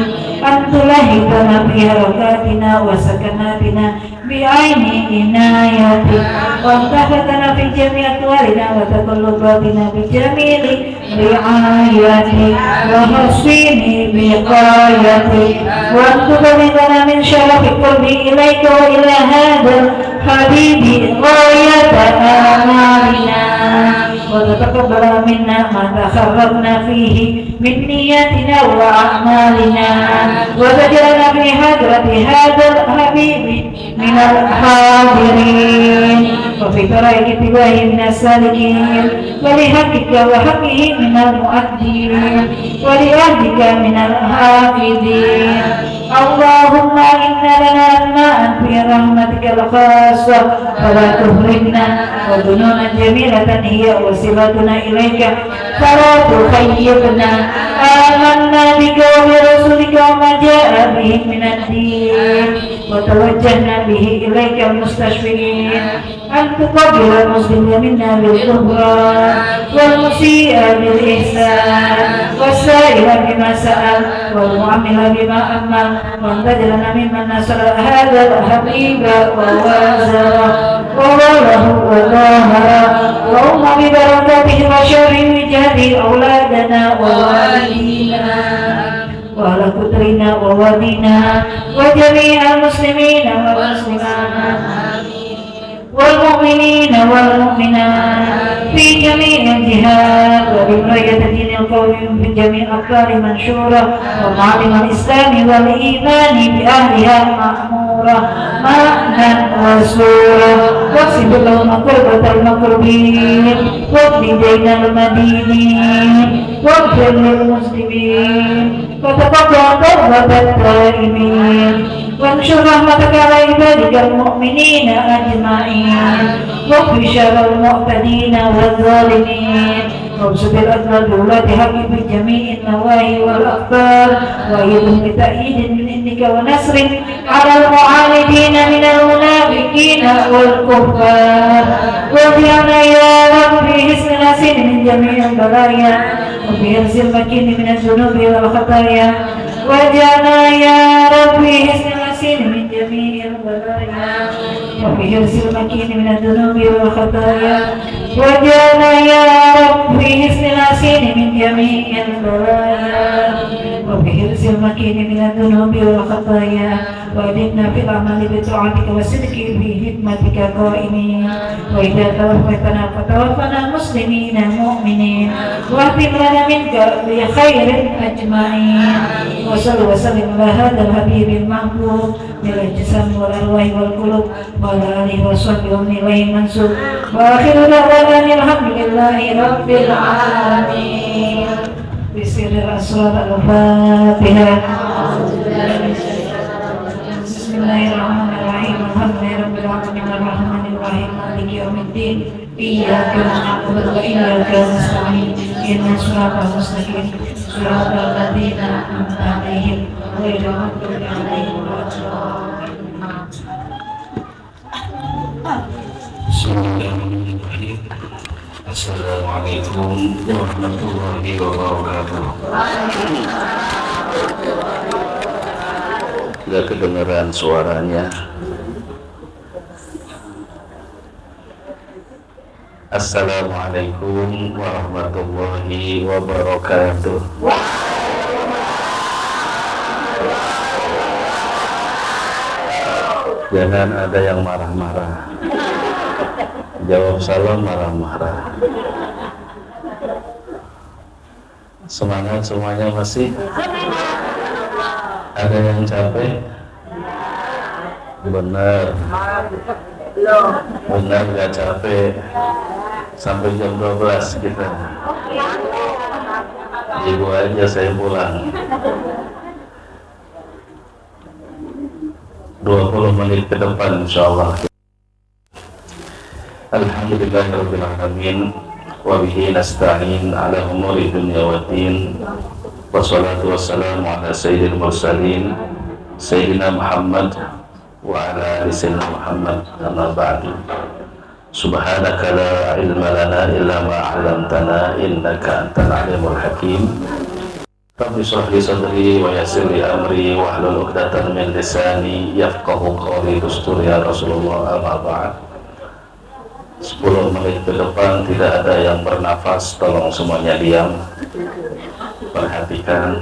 أن تلهبنا في حركاتنا وسكناتنا بعين عنايتك وأن تحفظنا في جميع أقوالنا وتقلباتنا بجميل رعايتك وحسن وقايتك وأن تبلغنا من شرف قربي إليك وإلى هذا الحبيب غاية آمالنا وتتقبل منا ما تخرجنا فيه من نياتنا وأعمالنا وتجعلنا في حضرة هذا الحبيب من الحاضرين وفي طريق اتباعه من السالكين ولحقك وحقه من المؤدين ولعهدك من الحافظين اللهم إن لنا أناء في رحمتك الخاصة فلا تهرمنا وذنونا جميلة هي وصلتنا إليك فلا تخيبنا آمنا بك وبرسولك وما جاء به من الدين وتوجهنا به إليك المستشفين أن تقبل المسلم منا بالغفران والمسيء بالإحسان والسائل بما سأل والمعمل بما أمل وأن تجعلنا ممن نصر هذا الحبيب ووازره ووله وظاهره اللهم ببركاته وشر وجهه أولادنا ووالدينا وعلى قدرنا ووالدينا وجميع المسلمين والمسلمات والمؤمنين والمؤمنات في جميع الجهات وبراية دين القوم في جميع أقطار منشورة ومعلم الإسلام والإيمان بأهلها مأمورة معنى وسورة واكسب اللهم قربة المقربين واقض دين المدينين واغفر للمسلمين وتقبل توبة التائبين وانشر رحمتك على عبادك المؤمنين أجمعين واكف شر المعتدين والظالمين وابسط الأسباب بولاة حق في جميع النواهي والأخبار وأيدهم بتأييد من عندك ونصر على المعاندين من المنافقين والكفار واجعلنا يا رب في حسن الحسين من جميع البلايا وفي حرص المكين من الذنوب والخطايا واجعلنا يا رب في حسن الحسين من جميع البلايا وفي حرص المكين من الذنوب والخطايا واجعلنا يا رب في حسن الحسين من جميع البلايا وفي حرص المكين من الذنوب والخطايا وأدمنا في الأعمال بطاعتك والصدق في خدمتك قائمين وإذا توفيتنا فتوفنا مسلمين مؤمنين واختم لنا منك بخير أجمعين وصل وسلم على هذا الحبيب المحبوب بالأجسام والأرواح والقلوب وعلى آله وصحبه ومن إليه منسوب وآخر دعوانا الحمد لله رب العالمين بسر الأسرار الفاتحة بسم الله الرحمن الرحيم الحمد لله رب العالمين الرحمن الرحيم مالك يوم الدين إياك نعبد وإياك نستعين اهدنا الصراط المستقيم صراط الذين أنعمت عليهم غير المغضوب عليهم ولا الضالين. Bismillahirrahmanirrahim. Assalamualaikum warahmatullahi wabarakatuh. Tidak kedengaran suaranya. Assalamualaikum warahmatullahi wabarakatuh. Jangan ada yang marah-marah. Jawab salam marah-marah. Semangat semuanya masih? Ada yang capek? Benar. Benar gak capek. Sampai jam 12 kita. Ibu aja saya pulang. 20 menit ke depan insyaallah. Alhamdulillahirabbil alamin wa bihi nasta'in ala umuri dunya waddin. Wassalatu wassalamu ala sayyidil mursalin sayyidina Muhammad wa ala ali sayyidina Muhammad amma ba'du. Subhanaka la ilma lana illa ma 'allamtana innaka antal alimul hakim. Rabbi shrah li sadri wa yassir li amri wahlul 'uqdatam min lisani yafqahu qawli. Dustur ya Rasulullah, amma ba'd. 10 menit ke depan tidak ada yang bernafas, tolong semuanya diam. Perhatikan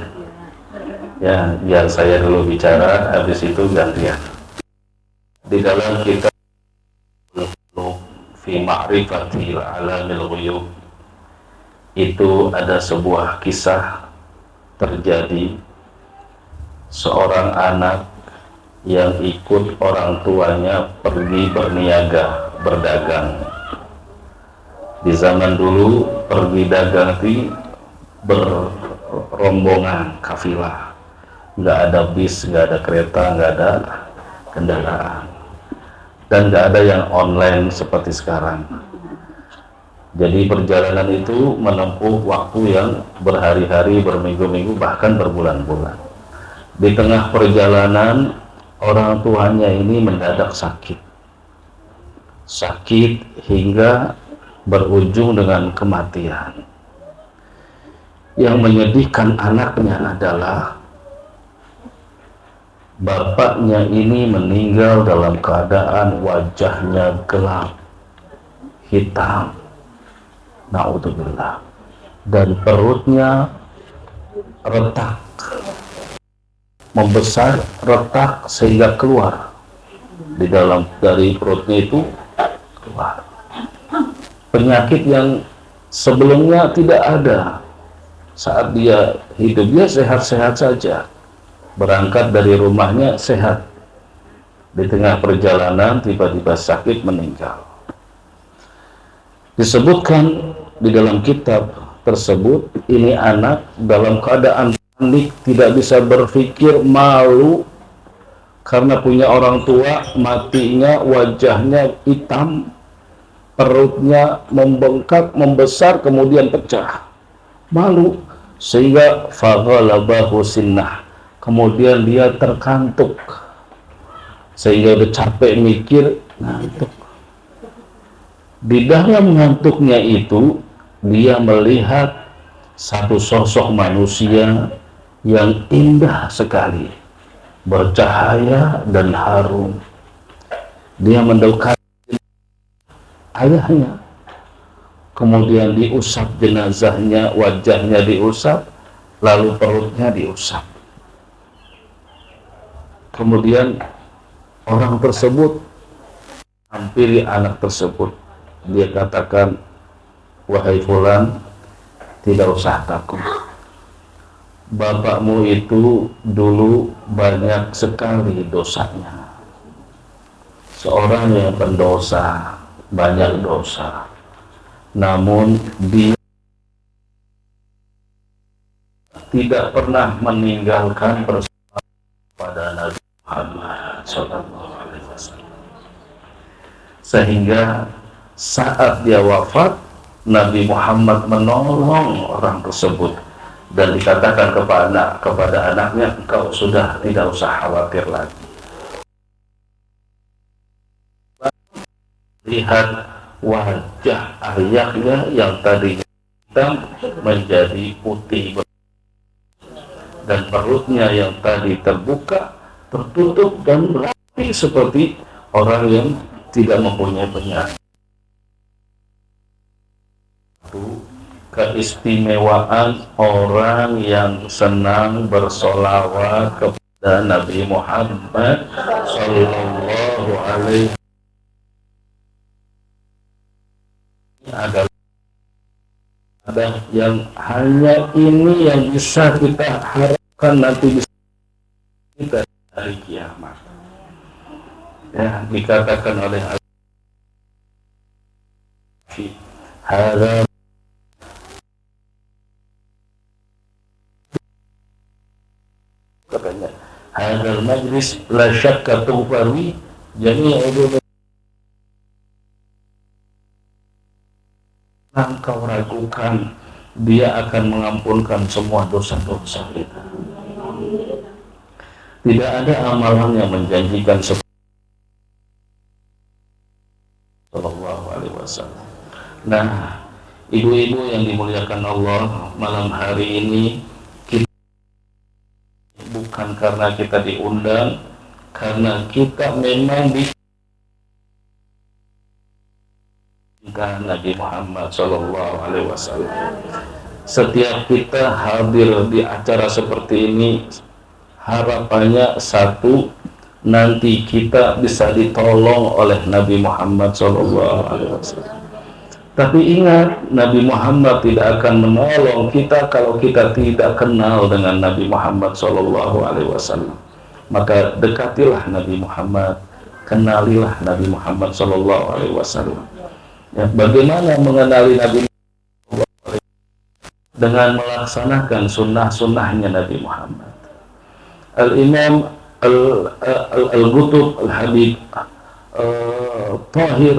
ya, biar saya dulu bicara, habis itu gantian. Di dalam kitab fi ma'rifatil alamil ghuyub itu ada sebuah kisah terjadi seorang anak yang ikut orang tuanya pergi berniaga, berdagang. Di zaman dulu pergi dagang itu berombongan, kafilah. nggak ada bis, nggak ada kereta, nggak ada kendaraan, dan nggak ada yang online seperti sekarang. Jadi perjalanan itu menempuh waktu yang berhari-hari, berminggu-minggu, bahkan berbulan-bulan. Di tengah perjalanan, orang tuanya ini mendadak sakit hingga berujung dengan kematian. Yang menyedihkan anaknya adalah bapaknya ini meninggal dalam keadaan wajahnya gelap, hitam, naudzubillah, dan perutnya retak, membesar, retak sehingga keluar dari perutnya itu keluar penyakit yang sebelumnya tidak ada. Saat dia hidup, dia sehat-sehat saja, berangkat dari rumahnya sehat, di tengah perjalanan tiba-tiba sakit, meninggal. Disebutkan di dalam kitab tersebut, ini anak dalam keadaan panik, tidak bisa berpikir, malu karena punya orang tua, matinya, wajahnya hitam, perutnya membengkak, membesar, kemudian pecah, malu, sehingga faghalabahu sinnah, kemudian dia terkantuk, sehingga udah capek mikir, ngantuk. Di dalam ngantuknya itu, dia melihat satu sosok manusia yang indah sekali, bercahaya dan harum. Dia mendekat ayahnya, kemudian diusap jenazahnya, wajahnya diusap, lalu perutnya diusap. Kemudian orang tersebut hampiri anak tersebut. Dia katakan, wahai fulan, tidak usah takut. Bapakmu itu dulu banyak sekali dosanya. Seorang yang pendosa, banyak dosa, namun dia tidak pernah meninggalkan persembahan pada Nabi Muhammad SAW. Sehingga saat dia wafat, Nabi Muhammad menolong orang tersebut dan dikatakan kepada anaknya, engkau sudah tidak usah khawatir lagi. Lihat wajah ayahnya yang tadinya hitam menjadi putih, dan perutnya yang tadi terbuka, tertutup dan berapi seperti orang yang tidak mempunyai penyakit. Keistimewaan orang yang senang bersolawat kepada Nabi Muhammad Sallallahu Alaihi adalah yang hanya ini yang bisa kita harapkan nanti bisa kita hari kiamat. Ya, dikatakan oleh Al-Hadar katanya, hadal majlis la syakka tughfari jami'u engkau ragukan, dia akan mengampunkan semua dosa-dosa kita. Tidak ada amalan yang menjanjikan seperti Sallallahu Alaihi Wasallam. Nah, ibu-ibu yang dimuliakan Allah, malam hari ini kita bukan karena kita diundang, karena kita memang Nabi Muhammad Sallallahu Alaihi Wasallam. Setiap kita hadir di acara seperti ini, harapannya satu, nanti kita bisa ditolong oleh Nabi Muhammad Sallallahu Alaihi Wasallam. Tapi ingat, Nabi Muhammad tidak akan menolong kita kalau kita tidak kenal dengan Nabi Muhammad Sallallahu Alaihi Wasallam. Maka dekatilah Nabi Muhammad, kenalilah Nabi Muhammad Sallallahu Alaihi Wasallam. Ya, bagaimana mengenali Nabi Muhammad? Dengan melaksanakan sunnah-sunnahnya Nabi Muhammad. Al-Imam Al-Qutb Al-Habib Tahir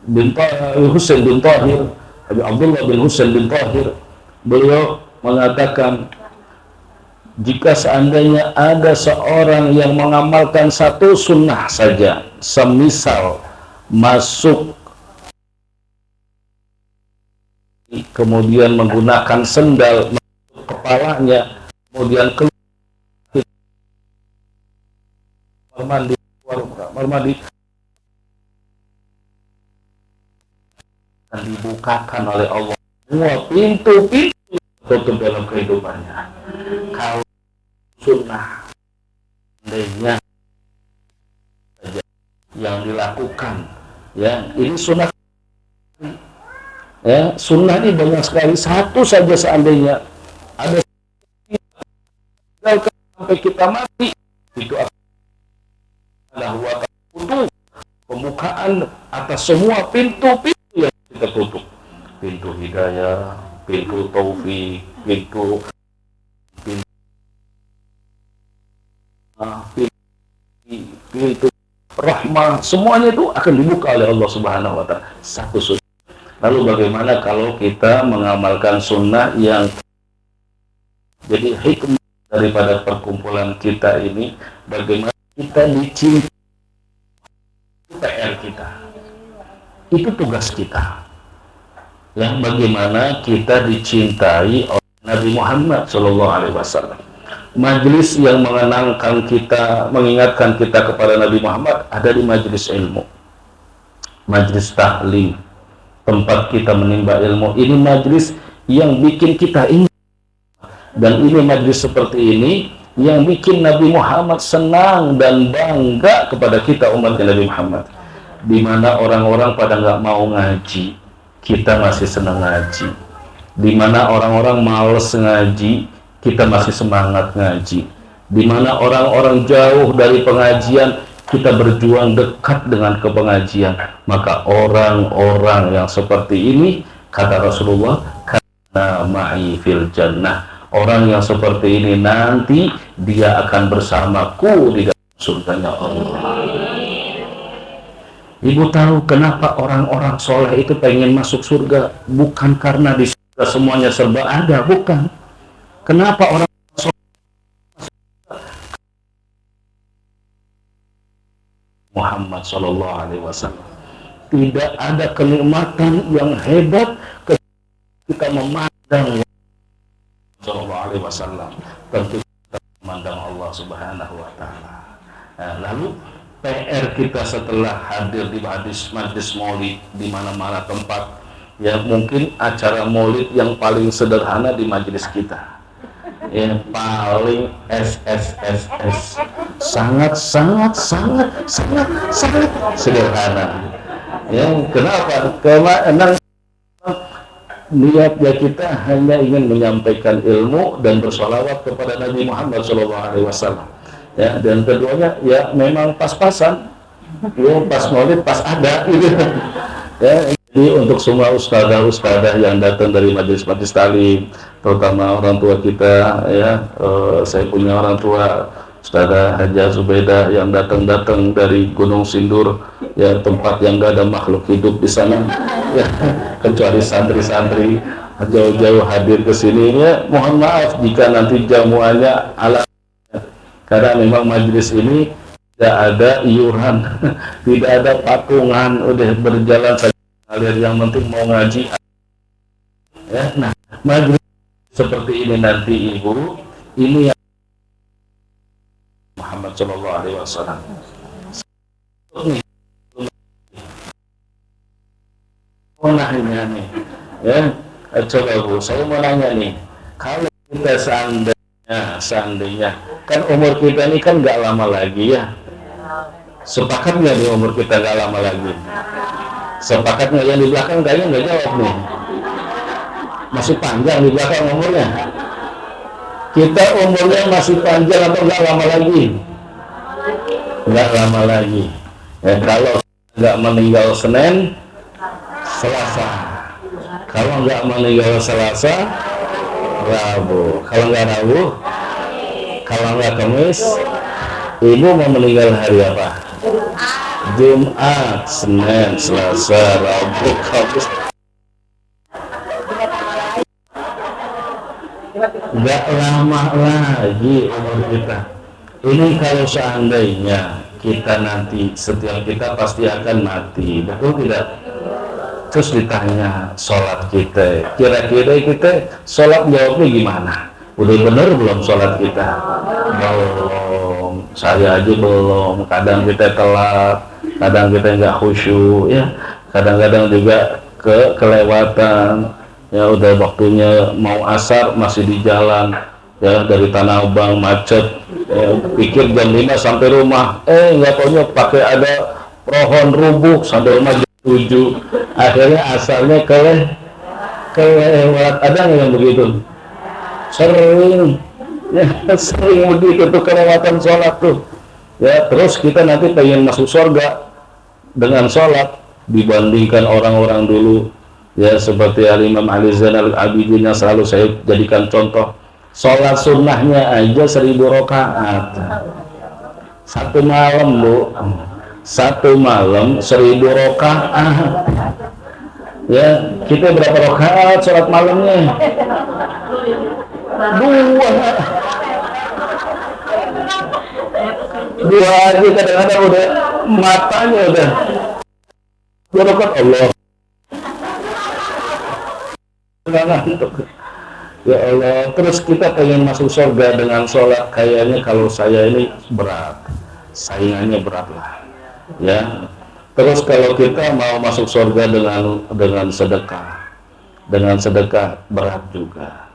bin Husain bin Tahir, Abi Abdullah bin Husain bin Tahir, beliau mengatakan, jika seandainya ada seorang yang mengamalkan satu sunnah saja, semisal masuk kemudian menggunakan sendal menutup kepalanya, kemudian keluar mandi dan dibukakan oleh Allah semua pintu-pintu tutup dalam kehidupannya. Kalau sunnah seandainya saja yang dilakukan, ya ini sunnah, ya sunnah ini banyak sekali. Satu saja seandainya ada sampai kita mati, itu adalah untuk pembukaan atas semua pintu-pintu yang kita tutup, pintu hidayah, pintu taufik, pintu rahmah, semuanya itu akan dibuka oleh Allah Subhanahu wa Ta'ala. Satu sunnah. Lalu bagaimana kalau kita mengamalkan sunnah yang jadi hikmah daripada perkumpulan kita ini, bagaimana kita dicintai, PR kita, itu tugas kita. Yang bagaimana kita dicintai oleh Nabi Muhammad SAW. Majelis yang mengenangkan kita, mengingatkan kita kepada Nabi Muhammad ada di majelis ilmu, majelis taklim, tempat kita menimba ilmu. Ini majelis yang bikin kita ingat, dan ini majelis seperti ini yang bikin Nabi Muhammad senang dan bangga kepada kita umatnya Nabi Muhammad. Di mana orang-orang pada nggak mau ngaji, kita masih senang ngaji. Di mana orang-orang males ngaji, kita masih semangat ngaji. Di mana orang-orang jauh dari pengajian, kita berjuang dekat dengan kepengajian. Maka orang-orang yang seperti ini, kata Rasulullah, kana ma'i fil jannah. Orang yang seperti ini nanti dia akan bersamaku di dalam surganya Allah. Ibu tahu kenapa orang-orang soleh itu pengen masuk surga? Bukan karena di surga semuanya serba ada, bukan. Kenapa orang soleh Muhammad Sallallahu Alaihi Wasallam? Tidak ada kenikmatan yang hebat ketika kita memandang Sallallahu Alaihi Wasallam, tentu kita memandang Allah Subhanahu Wa Taala. Nah, lalu PR kita setelah hadir di majlis maulid di mana-mana tempat, ya mungkin acara maulid yang paling sederhana di majlis kita, yang paling SSSS, sangat sederhana. Ya kenapa? Karena niatnya kita hanya ingin menyampaikan ilmu dan bersolawat kepada Nabi Muhammad SAW. Ya, dan keduanya ya memang pas-pasan, ya pas maulid pas ada gitu. Ya, jadi untuk semua ustadzah yang datang dari majelis-majelis taklim, terutama orang tua kita, ya saya punya orang tua Ustadzah Haja Zubaidah yang datang dari Gunung Sindur, ya tempat yang gak ada makhluk hidup di sana, ya kecuali santri-santri jauh-jauh hadir ke sini. Ya mohon maaf jika nanti jamuannya ala, karena memang majelis ini tidak ada iuran, tidak ada patungan, udah berjalan saja kalian, yang penting mau ngaji. Ya, nah majelis seperti ini nanti ibu, ini yang Muhammad Shallallahu Alaihi Wasallam. Mau nanya nih, ya coba bu, saya mau nanya nih, kalau kita seandainya kan umur kita ini kan nggak lama lagi ya, sepakat nggak di umur kita nggak lama lagi? Sepakat nggak? Yang di belakang kayaknya nggak jawab nih, masih panjang di belakang umurnya. Kita umurnya masih panjang atau nggak lama lagi? Nggak lama lagi. Ya, kalau nggak meninggal Senin, Selasa. Kalau nggak meninggal Selasa, Rabu. Kalau nggak Rabu, Kalau nggak Kamis, ibu mau meninggal hari apa? Jumat, Senin, Selasa, Rabu, Kamis. Nggak lama lagi umur kita. Ini kalau seandainya kita nanti, setiap kita pasti akan mati, betul tidak? Terus ditanya sholat kita, kira-kira kita sholat jawabnya gimana? Udah bener belum sholat kita? Belum, saya aja belum. Kadang kita telat, kadang kita nggak khusyuk, ya. Kadang-kadang juga kelewatan. Ya udah waktunya mau asar masih di jalan, ya dari Tanah Abang macet. Pikir jam 5 sampai rumah, nggak taunya pakai ada pohon rubuh sampai rumah jam 7. Akhirnya asalnya kelewat. Ada nggak yang begitu? Sering, ya, sering begitu tuh kelewatan sholat tuh. Ya terus kita nanti pengen masuk surga dengan sholat dibandingkan orang-orang dulu. Ya seperti Imam Ali Zainal Abidin yang selalu saya jadikan contoh. Sholat sunnahnya aja 1000 rakaat. Satu malam, Bu. Satu malam 1000 rakaat. Ya, kita berapa rakaat sholat malamnya? 2 aja kadang-kadang udah matanya udah 2 rakaat Allah. Ya Allah, terus kita pengen masuk surga dengan sholat, kayaknya kalau saya ini berat, saingannya berat lah, ya. Terus kalau kita mau masuk surga dengan sedekah berat juga.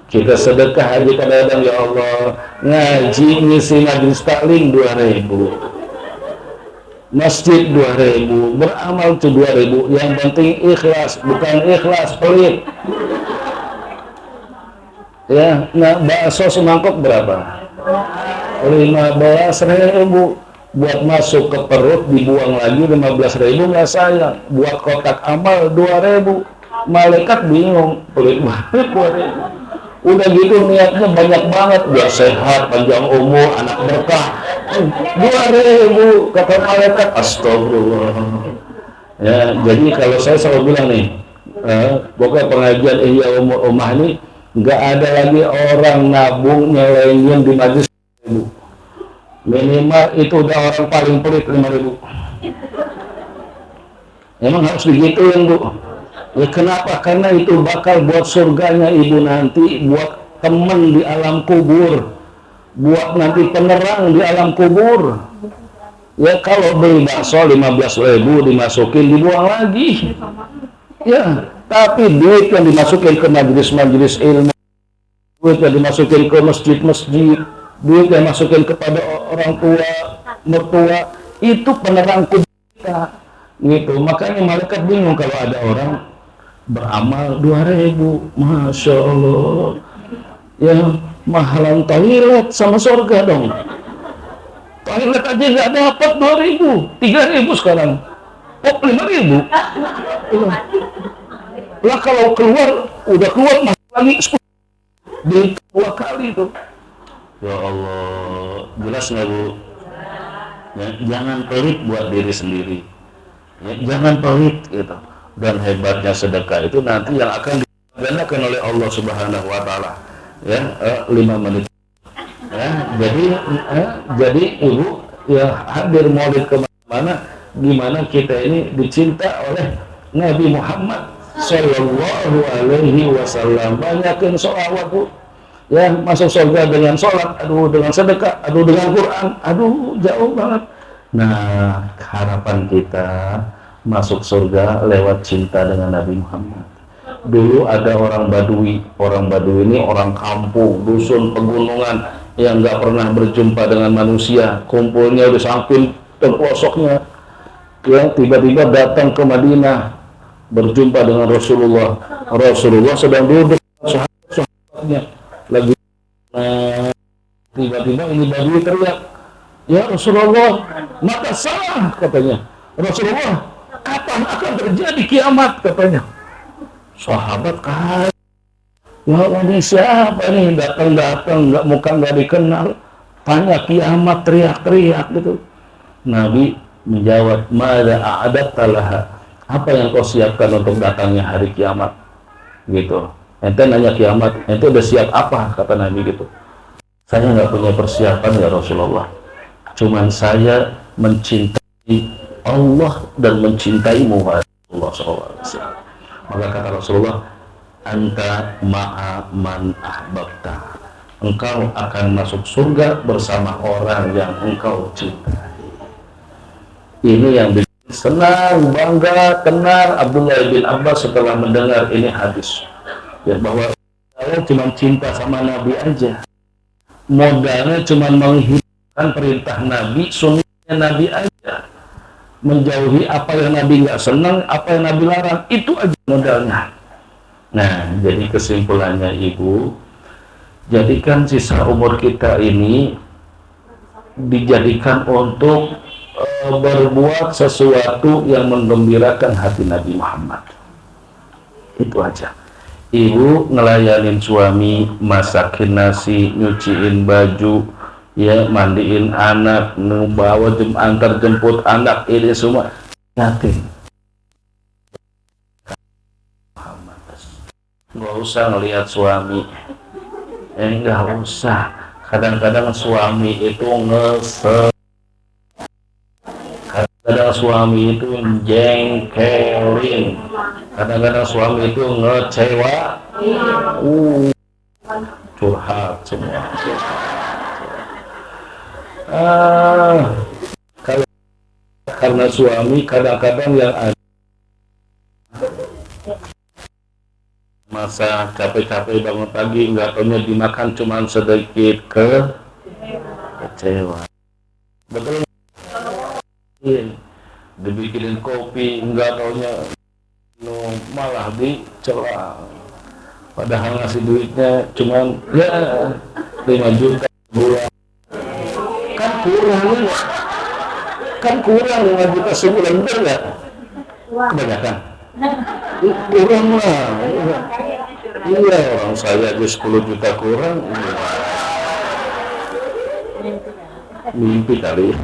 Kita sedekah aja kadang-kadang, ya Allah, ngaji ngisi majelis taklim 2000, masjid 2000, beramal tuh 2000, yang penting ikhlas, bukan ikhlas pelit. Ya, nah bakso semangkok berapa? 15.000. Buat masuk ke perut dibuang lagi 15.000 nggak sayang. Buat kotak amal 2.000. Malaikat bingung, pelit banget 2.000. Udah gitu niatnya banyak banget biar sehat, panjang umur, anak berkah. 2.000 kata malaikat, astagfirullah. Ya, jadi kalau saya selalu bilang nih, pokoknya pengajian Ihya Ulumuddin ini nggak ada lagi orang nabung nyelengin di majelis 5.000. Minimal itu udah orang paling pelit 5.000. Emang harus digituin, Bu. Ya kenapa? Karena itu bakal buat surganya ibu nanti, buat temen di alam kubur, buat nanti penerang di alam kubur. Ya kalau beli bakso 15.000 dimasukin dibuang lagi. Ya, tapi duit yang dimasukin ke majelis-majelis ilmu, duit yang dimasukin ke masjid-masjid, duit yang dimasukin kepada orang tua, mertua, itu penerang kubur kita. Gitu. Makanya malaikat bingung kalau ada orang beramal 2.000, Masya Allah. Ya, mahalan toilet sama surga dong. Toilet aja nggak dapat 2.000, 3.000 sekarang. Oh, 5.000. Lah kalau keluar, udah keluar masuk lagi 10 di 2 kali itu. Ya Allah, jelas nggak, Bu? Ya, jangan pelit buat diri sendiri. Ya, jangan pelit gitu. Dan hebatnya sedekah itu nanti yang akan digandakan oleh Allah Subhanahu wa taala. Ya, 5 menit. Ya, jadi Ibu ya hadir maulid kemana-mana, gimana kita ini dicinta oleh Nabi Muhammad Sallallahu Alaihi Wasallam. Banyakin sholawat, Bu. Ya, masuk surga dengan sholat, aduh dengan sedekah, aduh dengan Quran, aduh jauh banget. Nah, harapan kita masuk surga lewat cinta dengan Nabi Muhammad. Dulu ada orang Badui ini orang kampung, dusun, pegunungan yang nggak pernah berjumpa dengan manusia, kumpulnya di samping pelosoknya. Ya, tiba-tiba datang ke Madinah, berjumpa dengan Rasulullah. Rasulullah sedang duduk sahabat-sahabatnya lagi. Tiba-tiba ini Badui teriak, ya Rasulullah, maka salah, katanya. Rasulullah, kapan akan terjadi kiamat, katanya. Sahabat kaget, Ya ini siapa nih datang-datang nggak dikenal, tanya kiamat teriak-teriak gitu. Nabi menjawab, mada a'adatta laha, apa yang kau siapkan untuk datangnya hari kiamat gitu. Ente nanya kiamat, ente udah siap apa, kata Nabi gitu. Saya nggak punya persiapan ya Rasulullah, cuman saya mencintai Allah dan mencintaimu Rasulullah SAW. Maka kata Rasulullah, anta ma'a man ahbabta, engkau akan masuk surga bersama orang yang engkau cintai. Ini yang bikin senang, bangga, tenar Abdullah bin Abbas setelah mendengar ini hadis, ya, bahwa saya cuma cinta sama Nabi aja, modalnya cuma menghidupkan perintah Nabi, sunnahnya Nabi aja, menjauhi apa yang Nabi nggak senang, apa yang Nabi larang, itu aja modalnya. Nah, jadi kesimpulannya Ibu, jadikan sisa umur kita ini dijadikan untuk berbuat sesuatu yang menggembirakan hati Nabi Muhammad. Itu aja. Ibu ngelayanin suami, masakin nasi, nyuciin baju, ya, mandiin anak, bawa antar jemput anak, ini semua yakin. Nggak usah ngelihat suami, nggak usah. Kadang-kadang suami itu kadang-kadang suami itu jengkelin, kadang-kadang suami itu ngecewa, curhat semua. Karena suami kadang-kadang yang ada masa capek-capek bangun pagi, nggak taunya dimakan cuman sedikit kecewa. Betul? Iya. Dibikinin kopi, nggak taunya malah dicela. Padahal ngasih duitnya cuman ya 5 juta sebulan. Kan kurang 5 juta sebulan, bener nggak? Kebanyakan. Kurang lah. Iya, orang saya aja 10 juta kurang. Mimpi kali.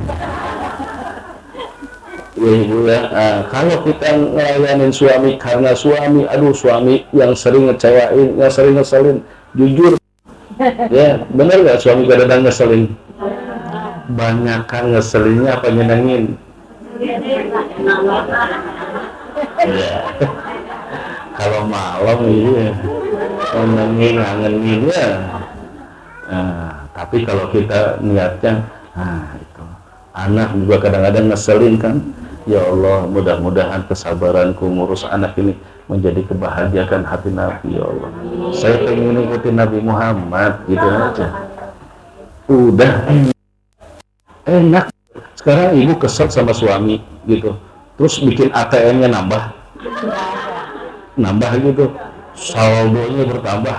Ya Ibu ya, kalau kita ngelayanin suami karena suami, aduh suami yang sering ngecewain, yang sering ngeselin, jujur ya, bener gak suami kadang-kadang ngeselin? Banyakan ngeselinnya apa nyenengin? Ya. Kalau malam ini nyenengin, ngangenin ya. Tapi kalau kita niatnya, itu anak juga kadang-kadang ngeselin kan. Ya Allah, mudah-mudahan kesabaranku ngurus anak ini menjadi kebahagiaan hati Nabi. Ya Allah, saya pengen ikutin Nabi Muhammad gitu aja. Udah enak. Sekarang ibu kesel sama suami gitu, terus bikin ATM-nya nambah gitu, saldonya bertambah.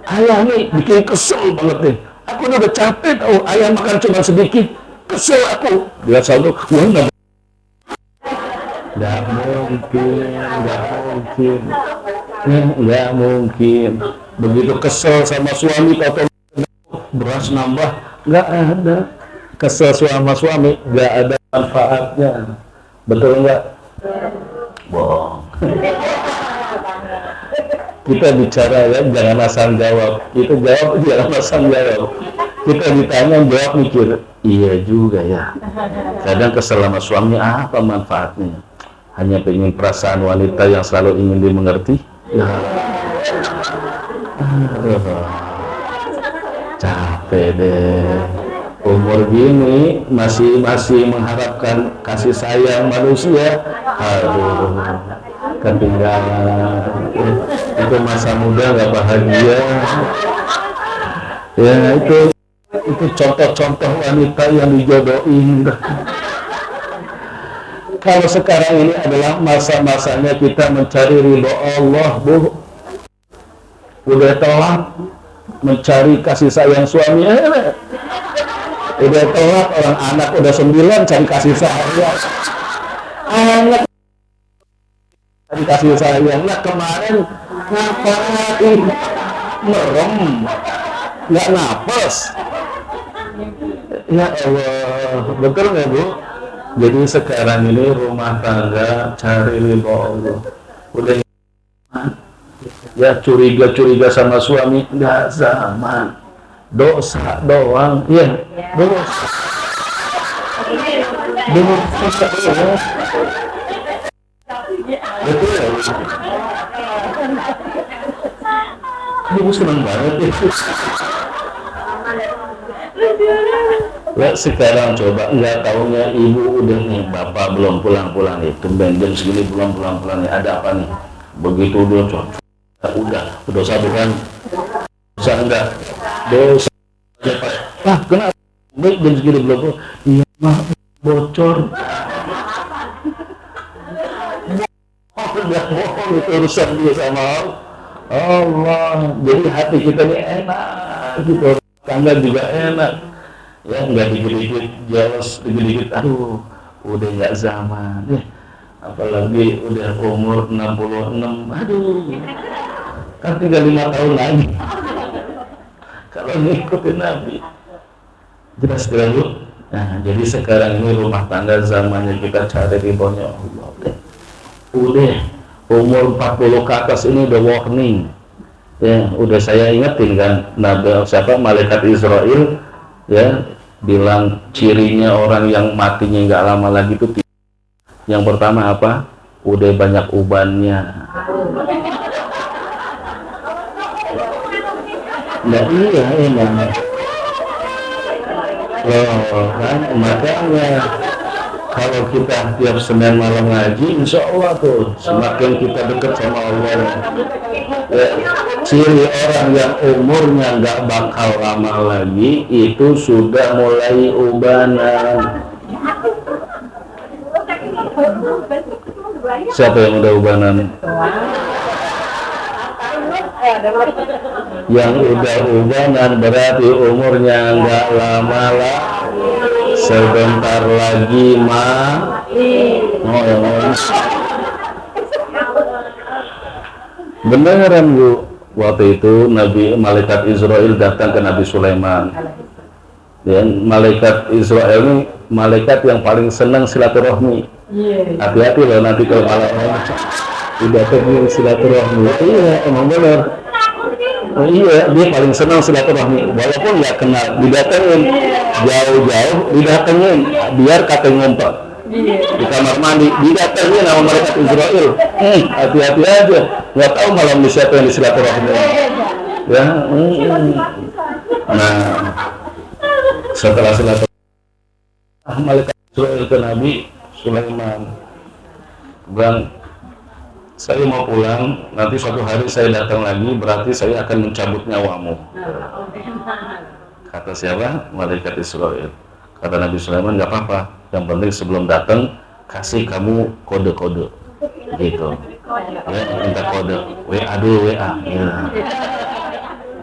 Ayah nih bikin kesel banget nih. Aku udah capek tahu, ayah makan cuma sedikit, kesel aku. Lihat saldo, wah nggak mungkin. Begitu kesel sama suami, atau beras nambah, nggak ada. Kesel sama suami nggak ada manfaatnya, betul nggak? Bohong. Kita bicara ya, jangan asal jawab. Kita jawab, jangan asal jawab. Kita ditanya jawab mikir, iya juga ya. Kadang kesel sama suami, apa manfaatnya? Hanya pengen perasaan wanita yang selalu ingin dimengerti. Ya. Capek deh. Umur gini masih mengharapkan kasih sayang manusia. Aduh, ketinggalan. Itu masa muda nggak bahagia. Ya itu contoh-contoh wanita yang dijodohin. Kalau sekarang ini adalah masa-masanya kita mencari ridho Allah, Bu. Udah telat mencari kasih sayang suami. Udah telat, orang anak udah 9 cari kasih sayang. Anak cari kasih sayang. Nah kemarin Ngapain? Merem, nggak napas. Ya Allah, betul nggak Bu? Jadi sekarang ini rumah tangga cari ridho Allah. Udah ya curiga sama suami nggak zaman, dosa doang, ya dosa doang. Betul ya? Ibu senang banget ya. Lah sekarang coba nggak taunya ibu udah nih, bapak belum pulang nih, tumben jam segini belum pulang nih, ada apa nih? Begitu udah udah dosa bukan? Dosa enggak? Dosa. Ah kenapa? Baik jam segini belum pulang? Iya mah bocor. Udah bohong itu urusan dia sama Allah. Jadi hati kita ini enak gitu, tangga juga enak. Ya nggak dikit-dikit jelas, dikit-dikit aduh udah nggak zaman ya, apalagi udah umur 66, aduh kan tinggal 5 tahun lagi kalau ngikutin Nabi. Jelas Bu. Nah jadi sekarang ini rumah tangga zamannya kita cari ridhonya Allah. Udah umur 40 ke atas ini udah warning ya, udah saya ingetin kan Nabi siapa malaikat Israel ya, bilang cirinya orang yang matinya nggak lama lagi itu yang pertama apa? Udah banyak ubannya. Nah iya emang loh kan, makanya kalau kita tiap Senin malam ngaji, insya Allah tuh semakin kita dekat sama Allah. Ya, ciri orang yang umurnya nggak bakal lama lagi itu sudah mulai ubanan. Siapa yang udah ubanan? Yang udah ubanan berarti umurnya nggak lama lah. Sebentar lagi oh yang beneran Bu. Waktu itu malaikat Israel datang ke Nabi Sulaiman. Dan malaikat Israel ini malaikat yang paling senang silaturahmi. Hati-hati loh nanti kalau malam didatengin silaturahmi. Iya emang bener. Oh iya, dia paling senang silaturahmi, walaupun nggak kenal, didatengin jauh-jauh, didatengin, biar kata ngumpet di kamar mandi, didatengin sama malaikat Israel. Hati-hati aja, nggak tahu malam ini siapa yang disilaturahmi. Ya, nah setelah silaturahmi, malaikat Israel ke Nabi Sulaiman, bilang, saya mau pulang, nanti suatu hari saya datang lagi, berarti saya akan mencabut nyawamu. Kata siapa? Malaikat Israel. Kata Nabi Sulaiman, nggak apa-apa, yang penting sebelum datang kasih kamu kode-kode gitu ya, minta kode WA dulu, WA ya.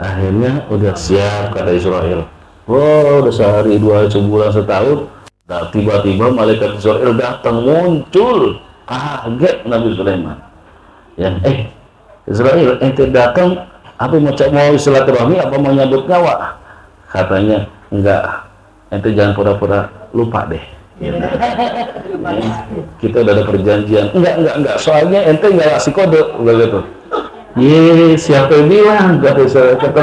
Akhirnya udah siap kata Israel. Wow, udah sehari, 2 hari, sebulan, setahun, nah, tiba-tiba malaikat Israel datang, muncul, kaget Nabi Sulaiman. Ya, Israel, ente datang apa mau silaturahmi apa mau nyabut nyawa? Katanya enggak, ente jangan pura-pura lupa deh. Ya, kita udah ada perjanjian. Enggak, soalnya ente nggak kasih kode, udah gitu. Siapa yang bilang? Kata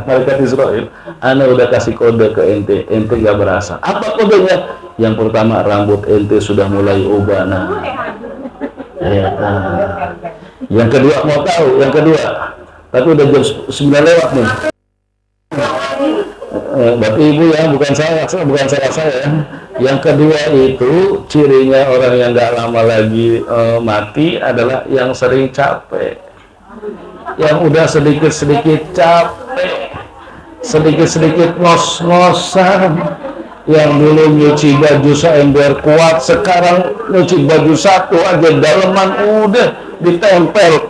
malaikat Israel, ana udah kasih kode ke ente nggak berasa. Apa kodenya? Yang pertama, rambut ente sudah mulai ubanan. Ya, yang kedua mau tahu, tapi udah jam 9 lewat nih. Berarti ibu ya, bukan salah saya. Yang kedua itu cirinya orang yang nggak lama lagi mati adalah yang sering capek, yang udah sedikit capek, sedikit ngos-ngosan. Yang dulu nyuci baju seember kuat, sekarang nyuci baju satu aja daleman udah ditempel.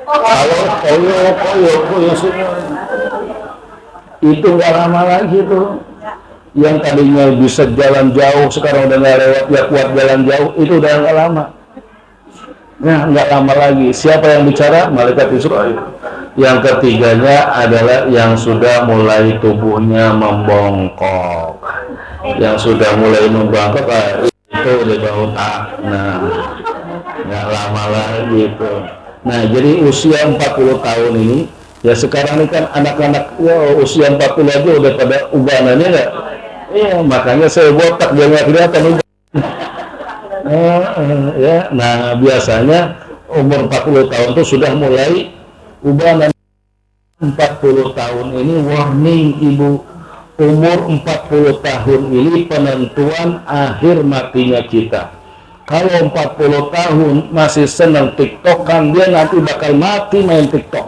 Kalau koyo semua. Itu nggak lama lagi tuh. Yang tadinya bisa jalan jauh, sekarang udah nggak lewat, ya kuat jalan jauh, itu udah nggak lama. Nah, nggak lama lagi. Siapa yang bicara? Malaikat Israil. Yang ketiganya adalah yang sudah mulai tubuhnya membongkok. Yang sudah mulai membongkok, itu di bawah tak. Nah, nggak lama lagi itu. Nah, jadi usia 40 tahun ini, ya sekarang ini kan anak-anak ya usia 40 aja udah pada ubanannya nggak? Iya, makanya saya botak dia nggak kelihatan uban. Ya, nah biasanya umur 40 tahun itu sudah mulai ubanan. 40 tahun ini warning ibu, umur 40 tahun ini penentuan akhir matinya kita. Kalau 40 tahun masih senang tiktokan, dia nanti bakal mati main tiktok.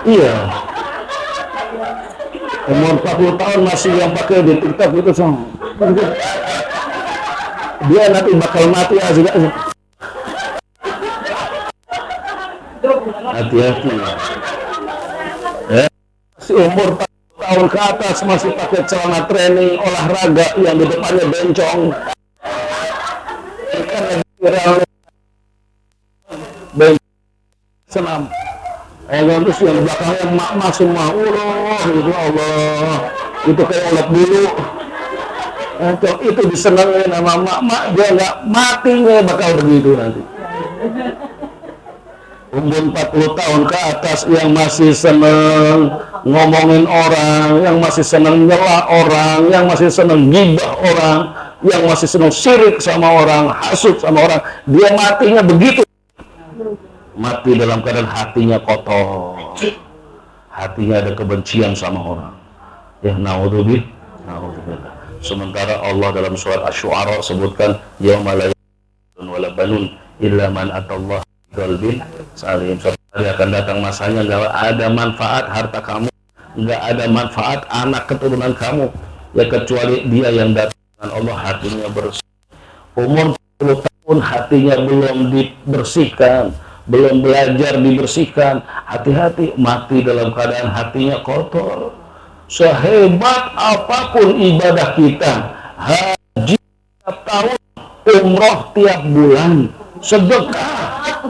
Iya. Umur 40 tahun masih yang pakai di tiktok itu sama. Dia nanti bakal mati aja. Hati-hati. Si umur 40 tahun ke atas masih pakai celana training olahraga yang di depannya bencong. Kan viral bencong senam. Terus yang belakangnya emak-emak semua, Allah, itu Allah, itu kayak ulat bulu. Itu disenengin sama emak-emak, dia nggak mati, nggak bakal begitu nanti. Umur 40 tahun ke atas yang masih seneng ngomongin orang, yang masih seneng nyela orang, yang masih seneng gibah orang, yang masih seneng syirik sama orang, hasut sama orang, dia matinya begitu. Mati dalam keadaan hatinya kotor, hatinya ada kebencian sama orang. Ya naudzubillah. Sementara Allah dalam surat Asy-Syu'ara sebutkan yauma la ya'lamu wala banun illa man atallaha biqalbin salim. Suatu akan datang masanya nggak ada manfaat harta kamu, nggak ada manfaat anak keturunan kamu, ya kecuali dia yang datang dengan Allah hatinya bersih. Umur 10 tahun hatinya belum dibersihkan, belum belajar dibersihkan, hati-hati mati dalam keadaan hatinya kotor. Sehebat apapun ibadah kita, haji tiap tahun, umroh tiap bulan, sedekah,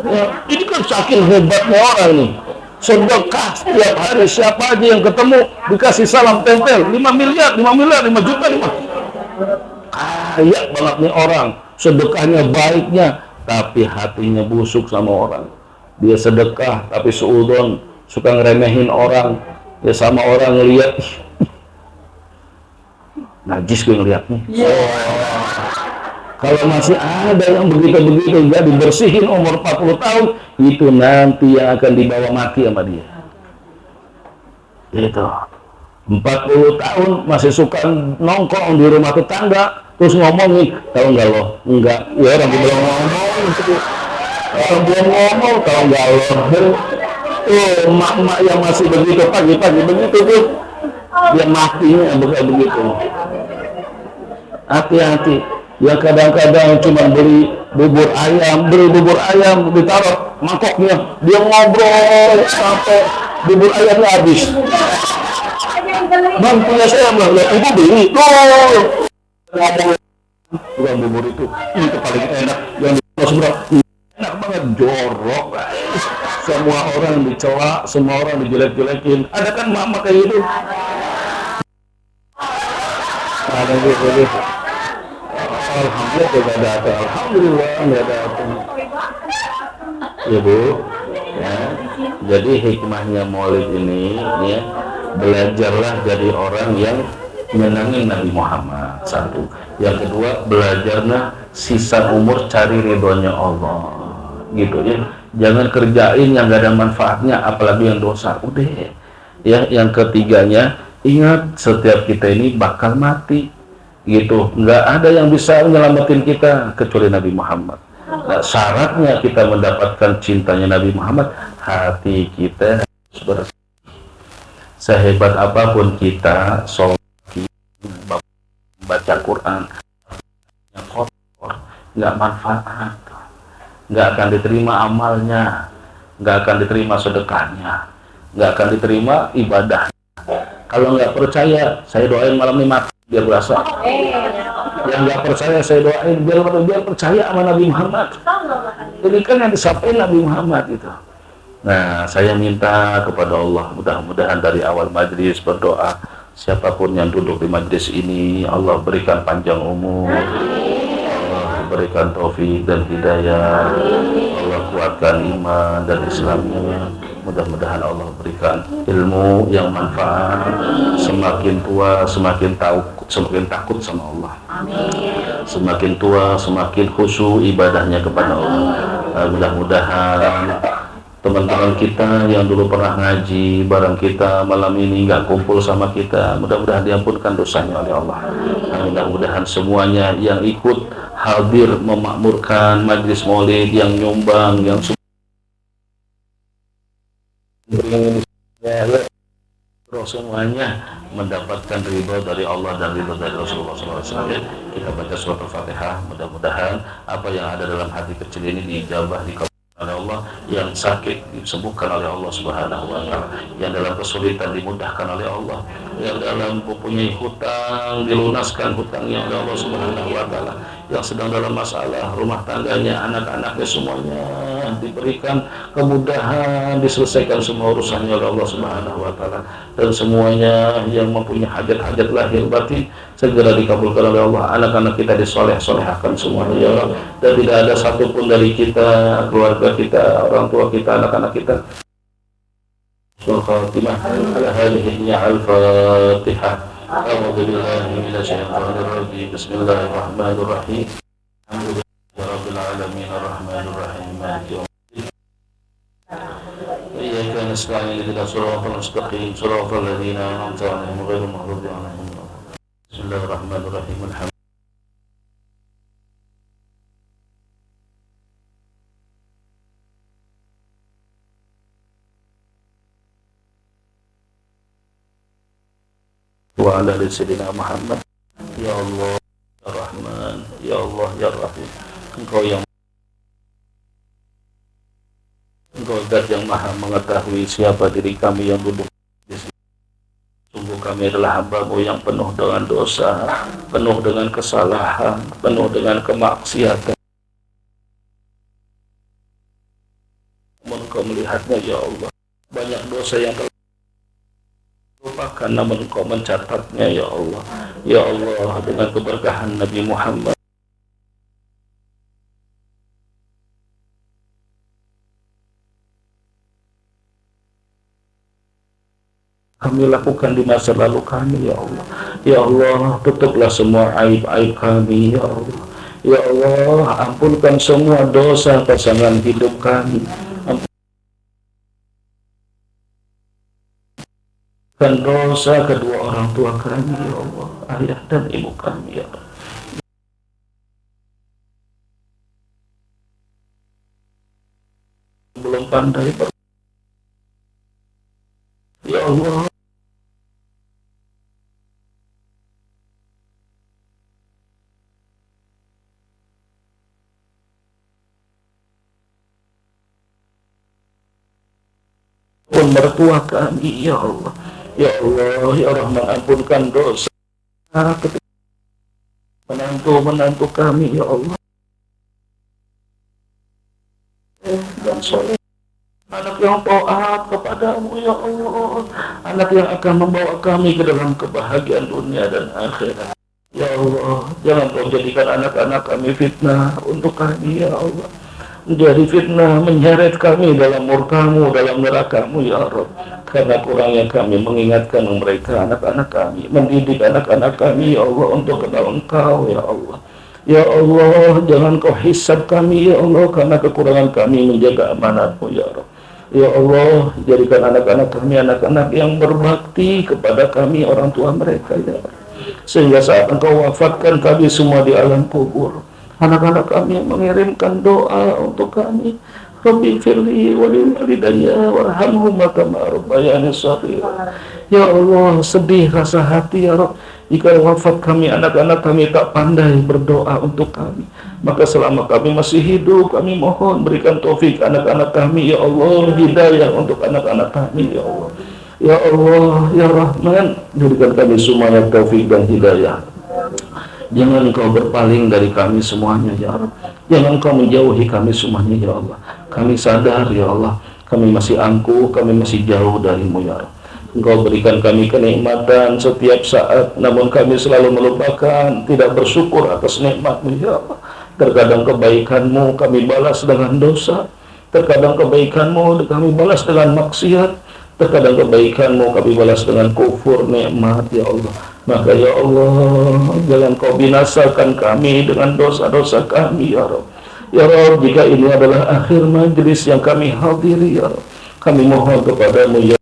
ya, ini kan saking hebatnya orang nih. Sedekah setiap hari, siapa aja yang ketemu dikasih salam tempel 5 miliar, 5 juta, 5. Kaya banget nih orang, sedekahnya baiknya, tapi hatinya busuk sama orang. Dia sedekah tapi seudon, suka ngeremehin orang, ya sama orang ngelihat najis gue ngelihatnya. Kalau masih ada yang begitu-begitu nggak dibersihin umur 40 tahun, itu nanti yang akan dibawa mati sama dia. Itu 40 tahun masih suka nongkrong di rumah tetangga, terus ngomongin, tahu nggak lo? Enggak, ya orang belum ngomong, orang belum ngomong, tahu nggak lo? Emak-emak yang masih begitu pagi-pagi begitu tuh, dia matinya begitu. Hati-hati. Ya kadang-kadang cuma beli bubur ayam ditaruh mangkoknya, dia ngobrol sampai bubur ayamnya habis. Bang punya saya bilang, ibu beli tuh ngomong bukan bubur itu paling enak yang di seberang, enak banget, jorok, semua orang dicela, semua orang dijelek-jelekin. Ada kan mama kayak gitu? Ada gitu. Alhamdulillah tidak datang, alhamdulillah nggak datang. Ya Bu, ya. Jadi hikmahnya Maulid ini, ya, belajarlah jadi orang yang menyenangin Nabi Muhammad. Satu, yang kedua belajarlah sisa umur cari ridhonya Allah, gitu ya. Jangan kerjain yang nggak ada manfaatnya, apalagi yang dosa. Udah, ya. Yang ketiganya, ingat setiap kita ini bakal mati. Gitu, nggak ada yang bisa menyelamatin kita kecuali Nabi Muhammad. Nah, syaratnya kita mendapatkan cintanya Nabi Muhammad, hati kita harus bersih. Sehebat apapun kita, sholat, baca Quran, yang kotor, nggak manfaat, nggak akan diterima amalnya, nggak akan diterima sedekahnya, nggak akan diterima ibadah. Kalau nggak percaya, saya doain malam ini mati biar berasa. Yang nggak percaya saya doain biar percaya sama Nabi Muhammad. Jadi kan yang disampaikan Nabi Muhammad itu. Nah, saya minta kepada Allah, mudah-mudahan dari awal majlis berdoa, siapapun yang duduk di majlis ini, Allah berikan panjang umur, Allah berikan taufik dan hidayah, Allah kuatkan iman dan Islamnya. Mudah-mudahan Allah berikan ilmu yang manfaat, semakin tua semakin takut sama Allah. Semakin tua semakin khusyuk ibadahnya kepada Allah. Mudah-mudahan teman-teman kita yang dulu pernah ngaji bareng kita malam ini nggak kumpul sama kita, mudah-mudahan diampunkan dosanya oleh Allah. Mudah-mudahan semuanya yang ikut hadir memakmurkan majlis maulid, yang nyumbang, yang semuanya mendapatkan ridho dari Allah dan ridho dari Rasulullah SAW. Kita baca surat Al-Fatihah, mudah-mudahan apa yang ada dalam hati kecil ini diijabah, dikabulkan oleh Allah, yang sakit disembuhkan oleh Allah Subhanahu wa Ta'ala, yang dalam kesulitan dimudahkan oleh Allah, yang dalam mempunyai hutang dilunaskan hutangnya oleh Allah Subhanahu wa Ta'ala, yang sedang dalam masalah rumah tangganya, anak-anaknya semuanya diberikan kemudahan, diselesaikan semua urusannya oleh Allah Subhanahu wa Ta'ala, dan semuanya yang mempunyai hajat-hajat lahir batin segera dikabulkan oleh Allah. Anak-anak kita disoleh-solehkan semuanya ya Allah, dan tidak ada satupun dari kita, keluarga kita, orang tua kita, anak-anak kita. Al-Khatimah ala hadhihi al-Fatihah. A'udzu billahi minasyaitonir rajim. Bismillahirrahmanirrahim. Alhamdulillahi rabbil alamin arrahmanir rahim maliki yaumiddin. Iyyaka nasta'in ihdinas siratal mustaqim siratal ladzina an'amta 'alaihim ghairil maghdubi 'alaihim. Bismillahirrahmanirrahim. Wa ala sayyidina Muhammad. Ya Allah ya Rahman, ya Allah ya Rahim. Engkau zat yang maha mengetahui siapa diri kami yang duduk di sini. Sungguh kami adalah hamba-Mu yang penuh dengan dosa, penuh dengan kesalahan, penuh dengan kemaksiatan. Namun Engkau melihatnya ya Allah, banyak dosa yang telah lupakan, namun Engkau mencatatnya ya Allah. Ya Allah, dengan keberkahan Nabi Muhammad, kami lakukan di masa lalu kami ya Allah. Ya Allah, tutuplah semua aib-aib kami ya Allah. Ya Allah, ampunkan semua dosa pasangan hidup kami. Dan dosa kedua orang tua kami ya Allah, ayah dan ibu kami ya Allah. Belum pandai ya Allah. Pun mertua kami ya Allah. Ya Allah, ya Rahman, ampunkan dosa menantu kami ya Allah. Dan soleh, anak yang taat kepadamu ya Allah, anak yang akan membawa kami ke dalam kebahagiaan dunia dan akhirat. Ya Allah, jangan Kau jadikan anak-anak kami fitnah untuk kami ya Allah, menjadi fitnah menyeret kami dalam murka-Mu, dalam neraka-Mu ya Rabb. Karena kurangnya kami mengingatkan mereka, anak-anak kami, mendidik anak-anak kami ya Allah untuk kenal Engkau ya Allah. Ya Allah, jangan Kau hisab kami ya Allah, karena kekurangan kami menjaga amanat-Mu ya Rabb. Ya Allah, jadikan anak-anak kami anak-anak yang berbakti kepada kami orang tua mereka ya Rabb. Sehingga saat Engkau wafatkan kami semua di alam kubur, anak-anak kami mengirimkan doa untuk kami. Rabbi firli wali walidayya warhamhum kama rabbayani shaghira. Ya Allah, sedih rasa hati ya Rabb, jika wafat kami, anak-anak kami tak pandai berdoa untuk kami. Maka selama kami masih hidup, kami mohon berikan taufik anak-anak kami ya Allah, hidayah untuk anak-anak kami ya Allah. Ya Allah, ya Rahman, berikan kami semuanya taufik dan hidayah. Jangan Engkau berpaling dari kami semuanya ya Allah. Jangan Engkau menjauhi kami semuanya ya Allah. Kami sadar ya Allah, kami masih angkuh, kami masih jauh darimu ya Allah. Engkau berikan kami kenikmatan setiap saat, namun kami selalu melupakan, tidak bersyukur atas nikmat-Mu ya Allah. Terkadang kebaikan-Mu kami balas dengan dosa, terkadang kebaikan-Mu kami balas dengan maksiat, terkadang kebaikan-Mu kami balas dengan kufur nikmat ya Allah. Maka ya Allah, jangan Kau binasakan kami dengan dosa-dosa kami ya Rabb. Ya Rabb, jika ini adalah akhir majlis yang kami hadiri ya Rabb, kami mohon kepadamu ya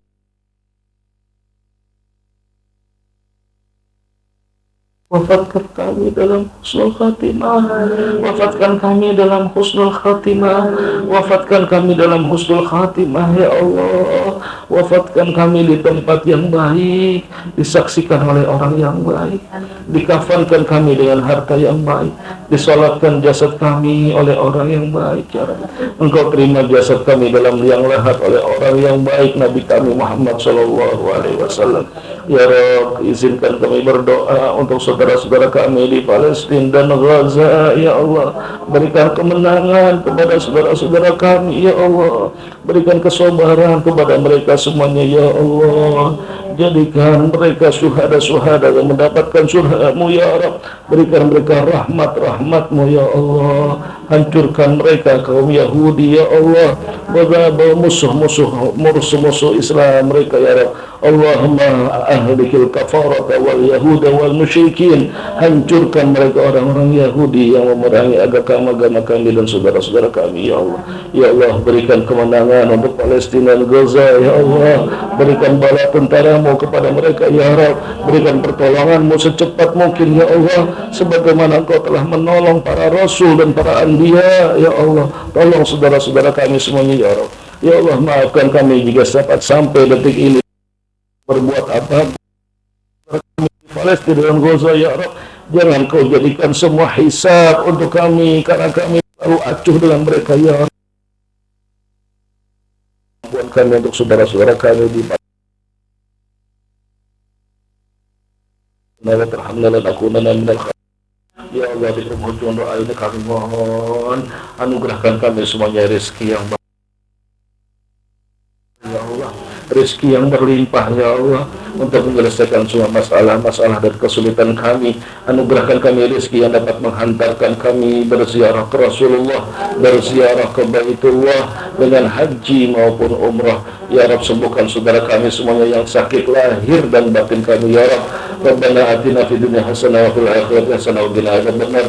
wafatkan kami dalam husnul khatimah, wafatkan kami dalam husnul khatimah, wafatkan kami dalam husnul khatimah ya Allah. Wafatkan kami di tempat yang baik, disaksikan oleh orang yang baik, dikafankan kami dengan harta yang baik, disolatkan jasad kami oleh orang yang baik ya Rabbi. Engkau terima jasad kami dalam liang lahat oleh orang yang baik, Nabi kami Muhammad SAW. Ya Rabb, izinkan kami berdoa untuk saudara-saudara kami di Palestina dan Gaza ya Allah. Berikan kemenangan kepada saudara-saudara kami ya Allah. Berikan kesabaran kepada mereka semuanya ya Allah. Jadikan mereka syuhada-syuhada yang mendapatkan surga-Mu ya Rabb. Berikan mereka rahmat-rahmat-Mu ya Allah. Hancurkan mereka kaum Yahudi ya Allah. Bawa musuh-musuh Islam mereka ya Rabb. Allahumma ahlikil kafarata wal yahuda wal musyrikin. Hancurkan mereka orang-orang Yahudi yang memerangi agama kami dan saudara-saudara kami ya Allah. Ya Allah, berikan kemenangan untuk Palestina dan Gaza ya Allah. Berikan bala tentara-Mu kepada mereka ya Rabb. Berikan pertolongan-Mu secepat mungkin ya Allah, sebagaimana Engkau telah menolong para rasul dan para anbiya ya Allah. Tolong saudara-saudara kami semuanya ya Rabb. Ya Allah, maafkan kami jika sampai detik ini berbuat apa kami di Palestina dan Gaza ya Rabb. Jangan Kau jadikan semua hisab untuk kami, karena kami selalu acuh dengan mereka ya Rabb. Buat kami untuk saudara-saudara kami di ya Allah, di penghujung doa ini kami mohon anugerahkan kami semuanya rezeki yang baik ya Allah, rezeki yang berlimpah ya Allah, untuk menyelesaikan semua masalah-masalah dan kesulitan kami. Anugerahkan kami rezeki yang dapat menghantarkan kami berziarah ke Rasulullah, berziarah ke Baitullah dengan haji maupun umrah ya Rabb. Sembuhkan saudara kami semuanya yang sakit lahir dan batin kami ya Rabb. Rabbana atina fid dunya hasanah wa fil akhirati hasanah wa qina adzabannar.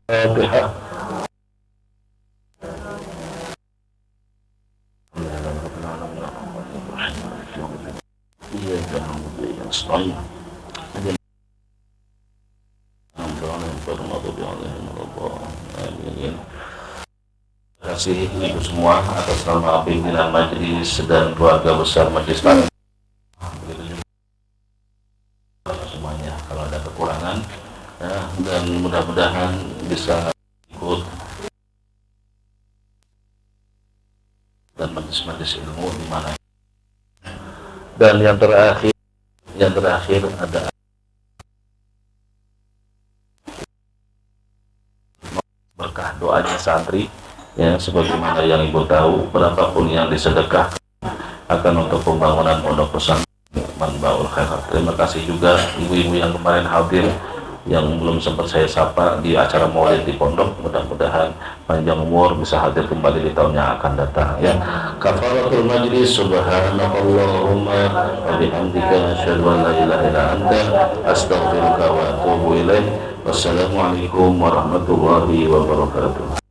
Fatihah. Terima kasih ibu semua atas nama pimpinan majelis dan keluarga besar majelis taklim. Semuanya kalau ada kekurangan ya, dan mudah-mudahan bisa ikut dan majelis-majelis ilmu di mana. Dan yang terakhir ada berkah doanya santri ya, sebagaimana yang ibu tahu, berapapun yang disedekahkan akan untuk pembangunan pondok pesantren Manbaul Khairat. Terima kasih juga ibu-ibu yang kemarin hadir, yang belum sempat saya sapa di acara maulid di pondok. Mudah-mudahan panjang umur, bisa hadir kembali di tahun yang akan datang ya. Kafaratul majlis, subhanakallahumma wa bihamdika asyhadu an la ilaha illa anta astaghfiruka wa atubu ilaik. Wassalamualaikum warahmatullahi wabarakatuh.